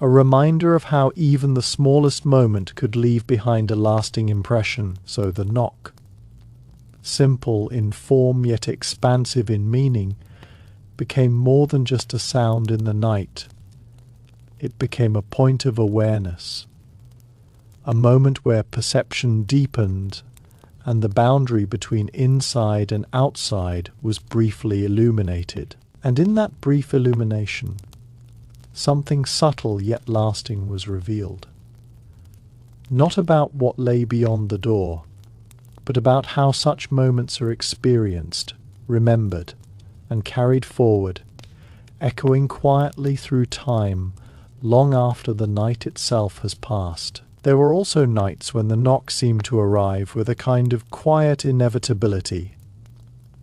a reminder of how even the smallest moment could leave behind a lasting impression. So the knock, simple in form yet expansive in meaning, became more than just a sound in the night. It became a point of awareness, a moment where perception deepened and the boundary between inside and outside was briefly illuminated. And in that brief illumination, something subtle yet lasting was revealed. Not about what lay beyond the door, but about how such moments are experienced, remembered, and carried forward, echoing quietly through time, long after the night itself has passed. There were also nights when the knock seemed to arrive with a kind of quiet inevitability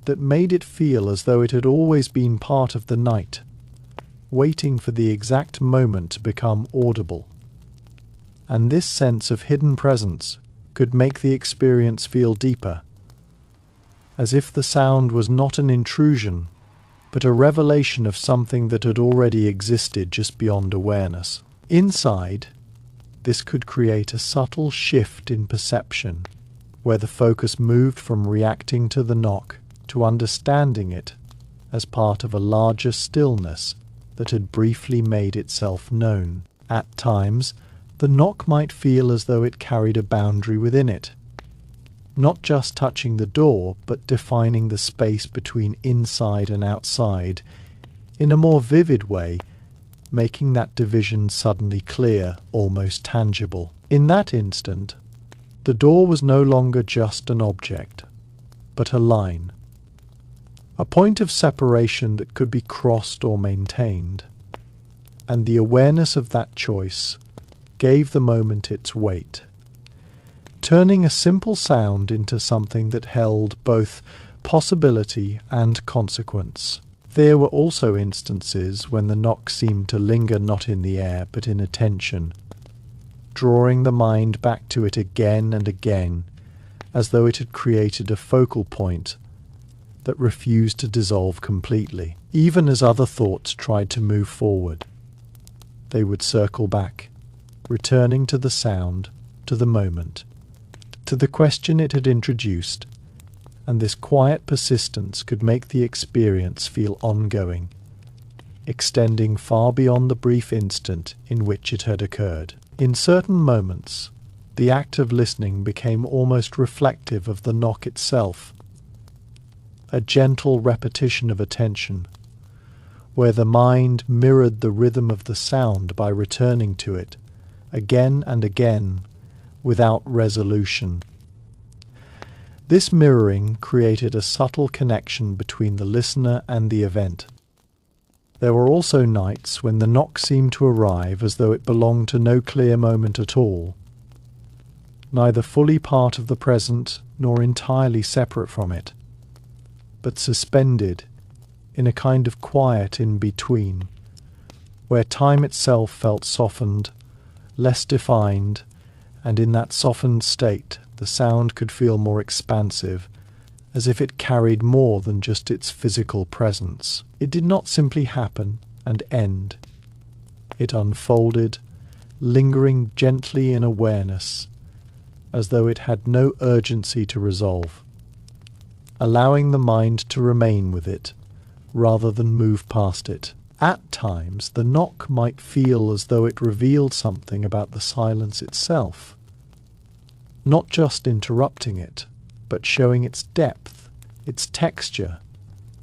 that made it feel as though it had always been part of the night, waiting for the exact moment to become audible. And this sense of hidden presence could make the experience feel deeper, as if the sound was not an intrusion, but a revelation of something that had already existed just beyond awareness. Inside, this could create a subtle shift in perception, where the focus moved from reacting to the knock to understanding it as part of a larger stillness that had briefly made itself known. At times, the knock might feel as though it carried a boundary within it, not just touching the door, but defining the space between inside and outside in a more vivid way, making that division suddenly clear, almost tangible. In that instant, the door was no longer just an object, but a line, a point of separation that could be crossed or maintained, and the awareness of that choice gave the moment its weight, turning a simple sound into something that held both possibility and consequence. There were also instances when the knock seemed to linger not in the air but in attention, drawing the mind back to it again and again, as though it had created a focal point, that refused to dissolve completely. Even as other thoughts tried to move forward, they would circle back, returning to the sound, to the moment, to the question it had introduced, and this quiet persistence could make the experience feel ongoing, extending far beyond the brief instant in which it had occurred. In certain moments, the act of listening became almost reflective of the knock itself, a gentle repetition of attention, where the mind mirrored the rhythm of the sound by returning to it again and again without resolution. This mirroring created a subtle connection between the listener and the event. There were also nights when the knock seemed to arrive as though it belonged to no clear moment at all, neither fully part of the present nor entirely separate from it, but suspended in a kind of quiet in between, where time itself felt softened, less defined, and in that softened state the sound could feel more expansive, as if it carried more than just its physical presence. It did not simply happen and end. It unfolded, lingering gently in awareness, as though it had no urgency to resolve, allowing the mind to remain with it, rather than move past it. At times, the knock might feel as though it revealed something about the silence itself, not just interrupting it, but showing its depth, its texture,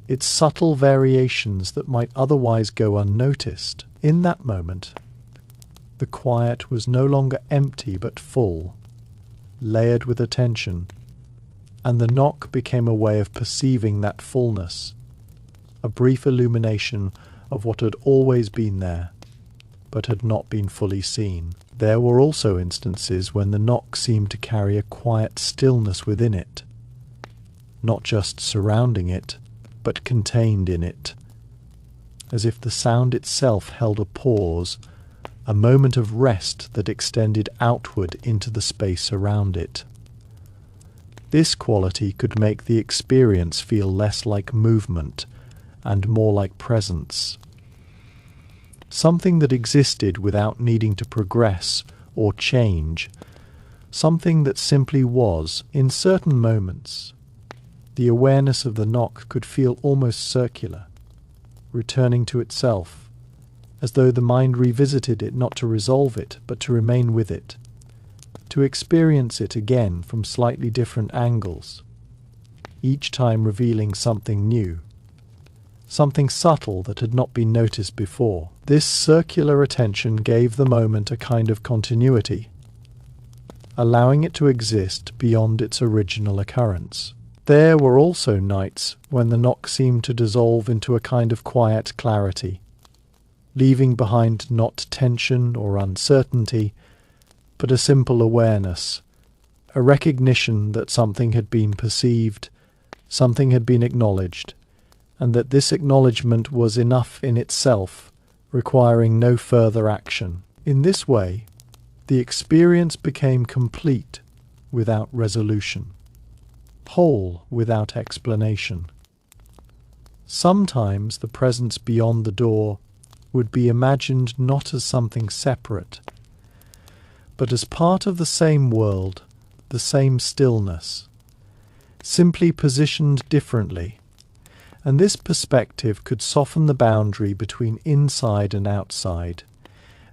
its subtle variations that might otherwise go unnoticed. In that moment, the quiet was no longer empty but full, layered with attention, and the knock became a way of perceiving that fullness, a brief illumination of what had always been there, but had not been fully seen. There were also instances when the knock seemed to carry a quiet stillness within it, not just surrounding it, but contained in it, as if the sound itself held a pause, a moment of rest that extended outward into the space around it. This quality could make the experience feel less like movement and more like presence, something that existed without needing to progress or change, something that simply was. In certain moments, the awareness of the knock could feel almost circular, returning to itself, as though the mind revisited it not to resolve it, but to remain with it, to experience it again from slightly different angles, each time revealing something new, something subtle that had not been noticed before. This circular attention gave the moment a kind of continuity, allowing it to exist beyond its original occurrence. There were also nights when the knock seemed to dissolve into a kind of quiet clarity, leaving behind not tension or uncertainty, but a simple awareness, a recognition that something had been perceived, something had been acknowledged, and that this acknowledgement was enough in itself, requiring no further action. In this way, the experience became complete without resolution, whole without explanation. Sometimes the presence beyond the door would be imagined not as something separate, but as part of the same world, the same stillness, simply positioned differently, and this perspective could soften the boundary between inside and outside,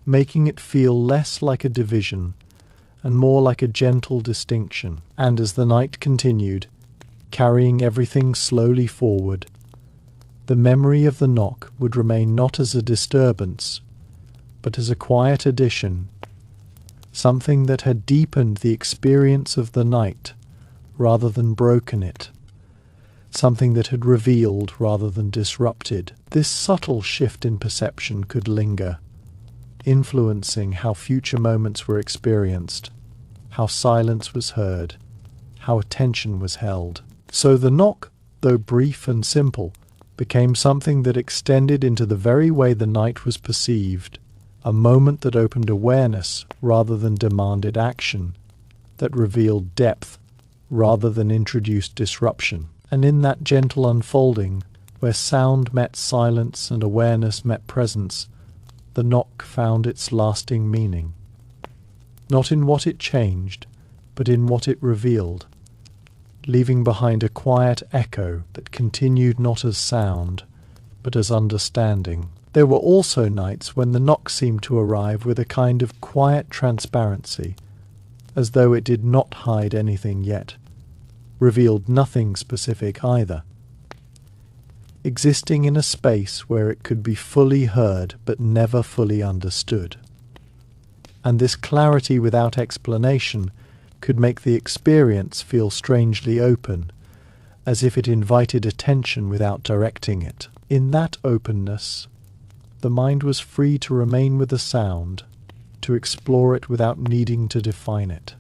making it feel less like a division and more like a gentle distinction. And as the night continued, carrying everything slowly forward, the memory of the knock would remain not as a disturbance, but as a quiet addition, something that had deepened the experience of the night rather than broken it, something that had revealed rather than disrupted. This subtle shift in perception could linger, influencing how future moments were experienced, how silence was heard, how attention was held. So the knock, though brief and simple, became something that extended into the very way the night was perceived, a moment that opened awareness rather than demanded action, that revealed depth rather than introduced disruption. And in that gentle unfolding, where sound met silence and awareness met presence, the knock found its lasting meaning. Not in what it changed, but in what it revealed, leaving behind a quiet echo that continued not as sound, but as understanding. There were also nights when the knock seemed to arrive with a kind of quiet transparency, as though it did not hide anything yet, revealed nothing specific either, existing in a space where it could be fully heard but never fully understood. And this clarity without explanation could make the experience feel strangely open, as if it invited attention without directing it. In that openness, the mind was free to remain with the sound, to explore it without needing to define it.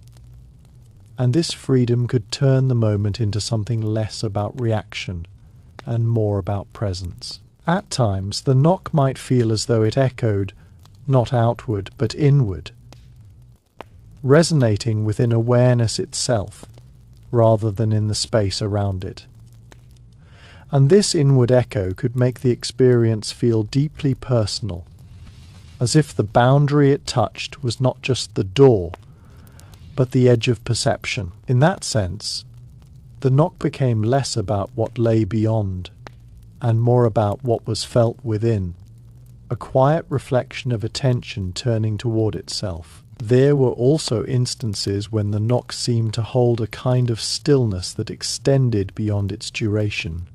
And this freedom could turn the moment into something less about reaction and more about presence. At times, the knock might feel as though it echoed, not outward, but inward, resonating within awareness itself, rather than in the space around it. And this inward echo could make the experience feel deeply personal, as if the boundary it touched was not just the door, but the edge of perception. In that sense, the knock became less about what lay beyond, and more about what was felt within, a quiet reflection of attention turning toward itself. There were also instances when the knock seemed to hold a kind of stillness that extended beyond its duration,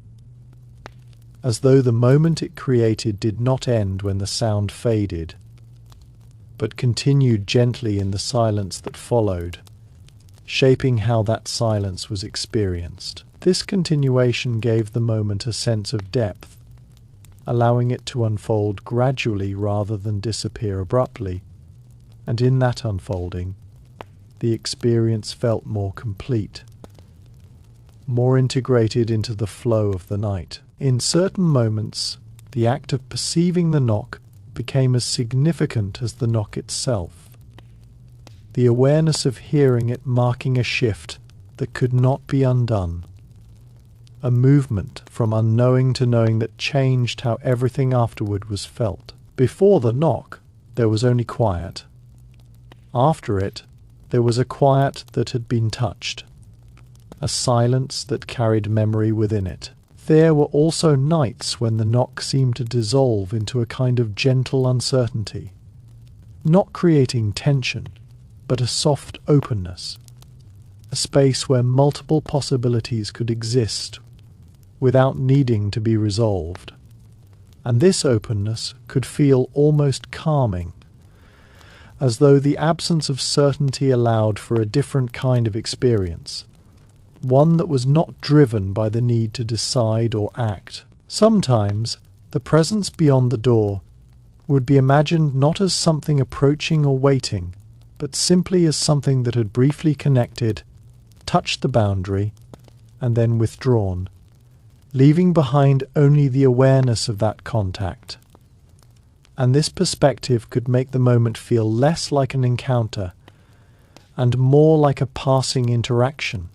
as though the moment it created did not end when the sound faded, but continued gently in the silence that followed, shaping how that silence was experienced. This continuation gave the moment a sense of depth, allowing it to unfold gradually rather than disappear abruptly, and in that unfolding, the experience felt more complete, more integrated into the flow of the night. In certain moments, the act of perceiving the knock became as significant as the knock itself, the awareness of hearing it marking a shift that could not be undone, a movement from unknowing to knowing that changed how everything afterward was felt. Before the knock, there was only quiet. After it, there was a quiet that had been touched, a silence that carried memory within it. There were also nights when the knock seemed to dissolve into a kind of gentle uncertainty, not creating tension, but a soft openness, a space where multiple possibilities could exist without needing to be resolved. And this openness could feel almost calming, as though the absence of certainty allowed for a different kind of experience, one that was not driven by the need to decide or act. Sometimes, the presence beyond the door would be imagined not as something approaching or waiting, but simply as something that had briefly connected, touched the boundary, and then withdrawn, leaving behind only the awareness of that contact. And this perspective could make the moment feel less like an encounter and more like a passing interaction,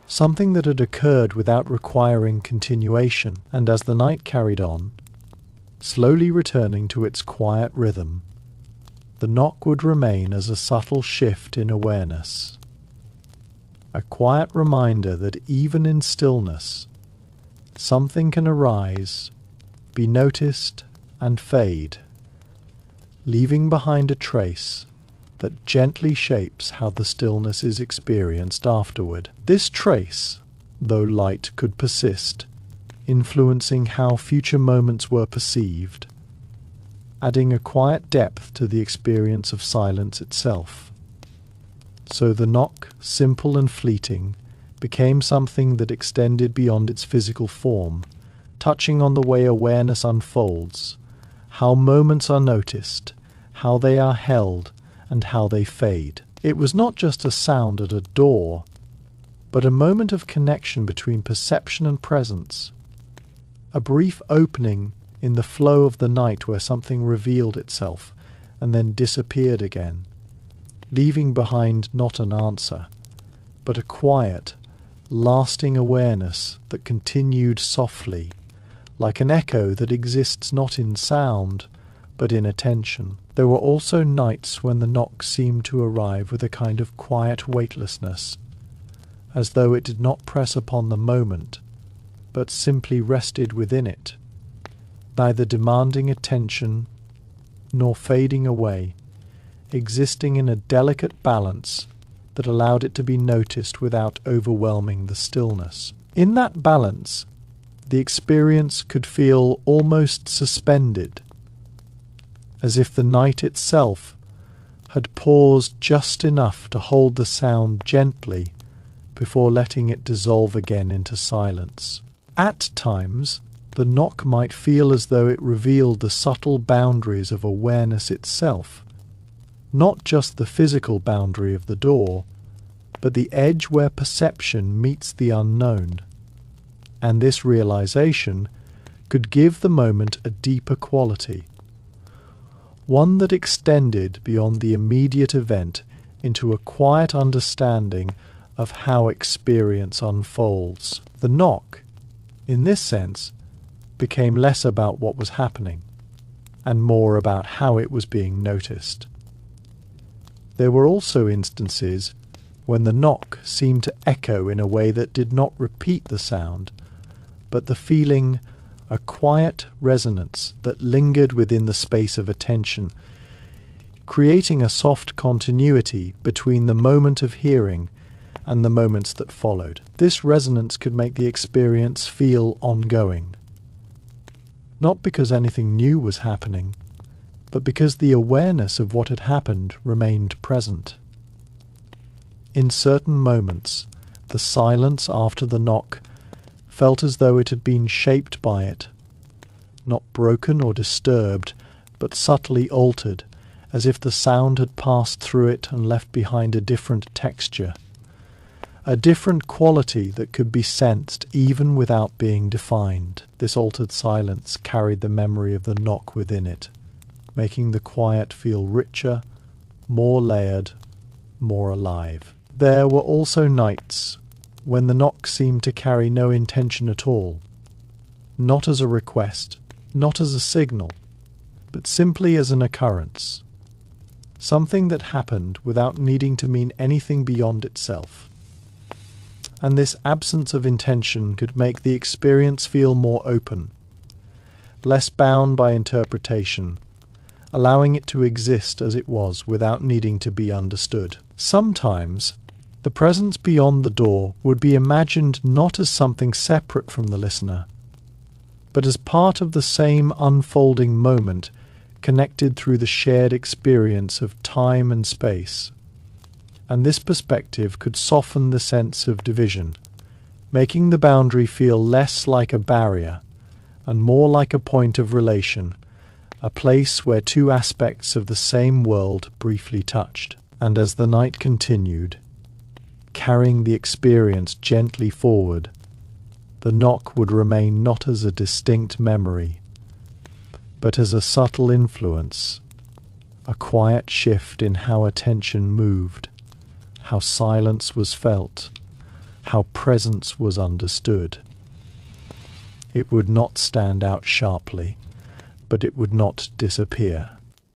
something that had occurred without requiring continuation. And as the night carried on, slowly returning to its quiet rhythm, the knock would remain as a subtle shift in awareness, a quiet reminder that even in stillness, something can arise, be noticed, and fade, leaving behind a trace that gently shapes how the stillness is experienced afterward. This trace, though light, could persist, influencing how future moments were perceived, adding a quiet depth to the experience of silence itself. So the knock, simple and fleeting, became something that extended beyond its physical form, touching on the way awareness unfolds, how moments are noticed, how they are held, and how they fade. It was not just a sound at a door, but a moment of connection between perception and presence, a brief opening in the flow of the night where something revealed itself and then disappeared again, leaving behind not an answer, but a quiet, lasting awareness that continued softly, like an echo that exists not in sound, but in attention. There were also nights when the knock seemed to arrive with a kind of quiet weightlessness, as though it did not press upon the moment, but simply rested within it, neither demanding attention nor fading away, existing in a delicate balance that allowed it to be noticed without overwhelming the stillness. In that balance, the experience could feel almost suspended, as if the night itself had paused just enough to hold the sound gently before letting it dissolve again into silence. At times, the knock might feel as though it revealed the subtle boundaries of awareness itself, not just the physical boundary of the door, but the edge where perception meets the unknown. And this realization could give the moment a deeper quality, one that extended beyond the immediate event into a quiet understanding of how experience unfolds. The knock, in this sense, became less about what was happening and more about how it was being noticed. There were also instances when the knock seemed to echo in a way that did not repeat the sound, but the feeling, a quiet resonance that lingered within the space of attention, creating a soft continuity between the moment of hearing and the moments that followed. This resonance could make the experience feel ongoing, not because anything new was happening, but because the awareness of what had happened remained present. In certain moments, the silence after the knock felt as though it had been shaped by it, not broken or disturbed, but subtly altered, as if the sound had passed through it and left behind a different texture, a different quality that could be sensed even without being defined. This altered silence carried the memory of the knock within it, making the quiet feel richer, more layered, more alive. There were also nights when the knock seemed to carry no intention at all, not as a request, not as a signal, but simply as an occurrence, something that happened without needing to mean anything beyond itself. And this absence of intention could make the experience feel more open, less bound by interpretation, allowing it to exist as it was without needing to be understood. Sometimes, the presence beyond the door would be imagined not as something separate from the listener, but as part of the same unfolding moment connected through the shared experience of time and space. And this perspective could soften the sense of division, making the boundary feel less like a barrier and more like a point of relation, a place where two aspects of the same world briefly touched. And as the night continued, carrying the experience gently forward, the knock would remain not as a distinct memory, but as a subtle influence, a quiet shift in how attention moved, how silence was felt, how presence was understood. It would not stand out sharply, but it would not disappear.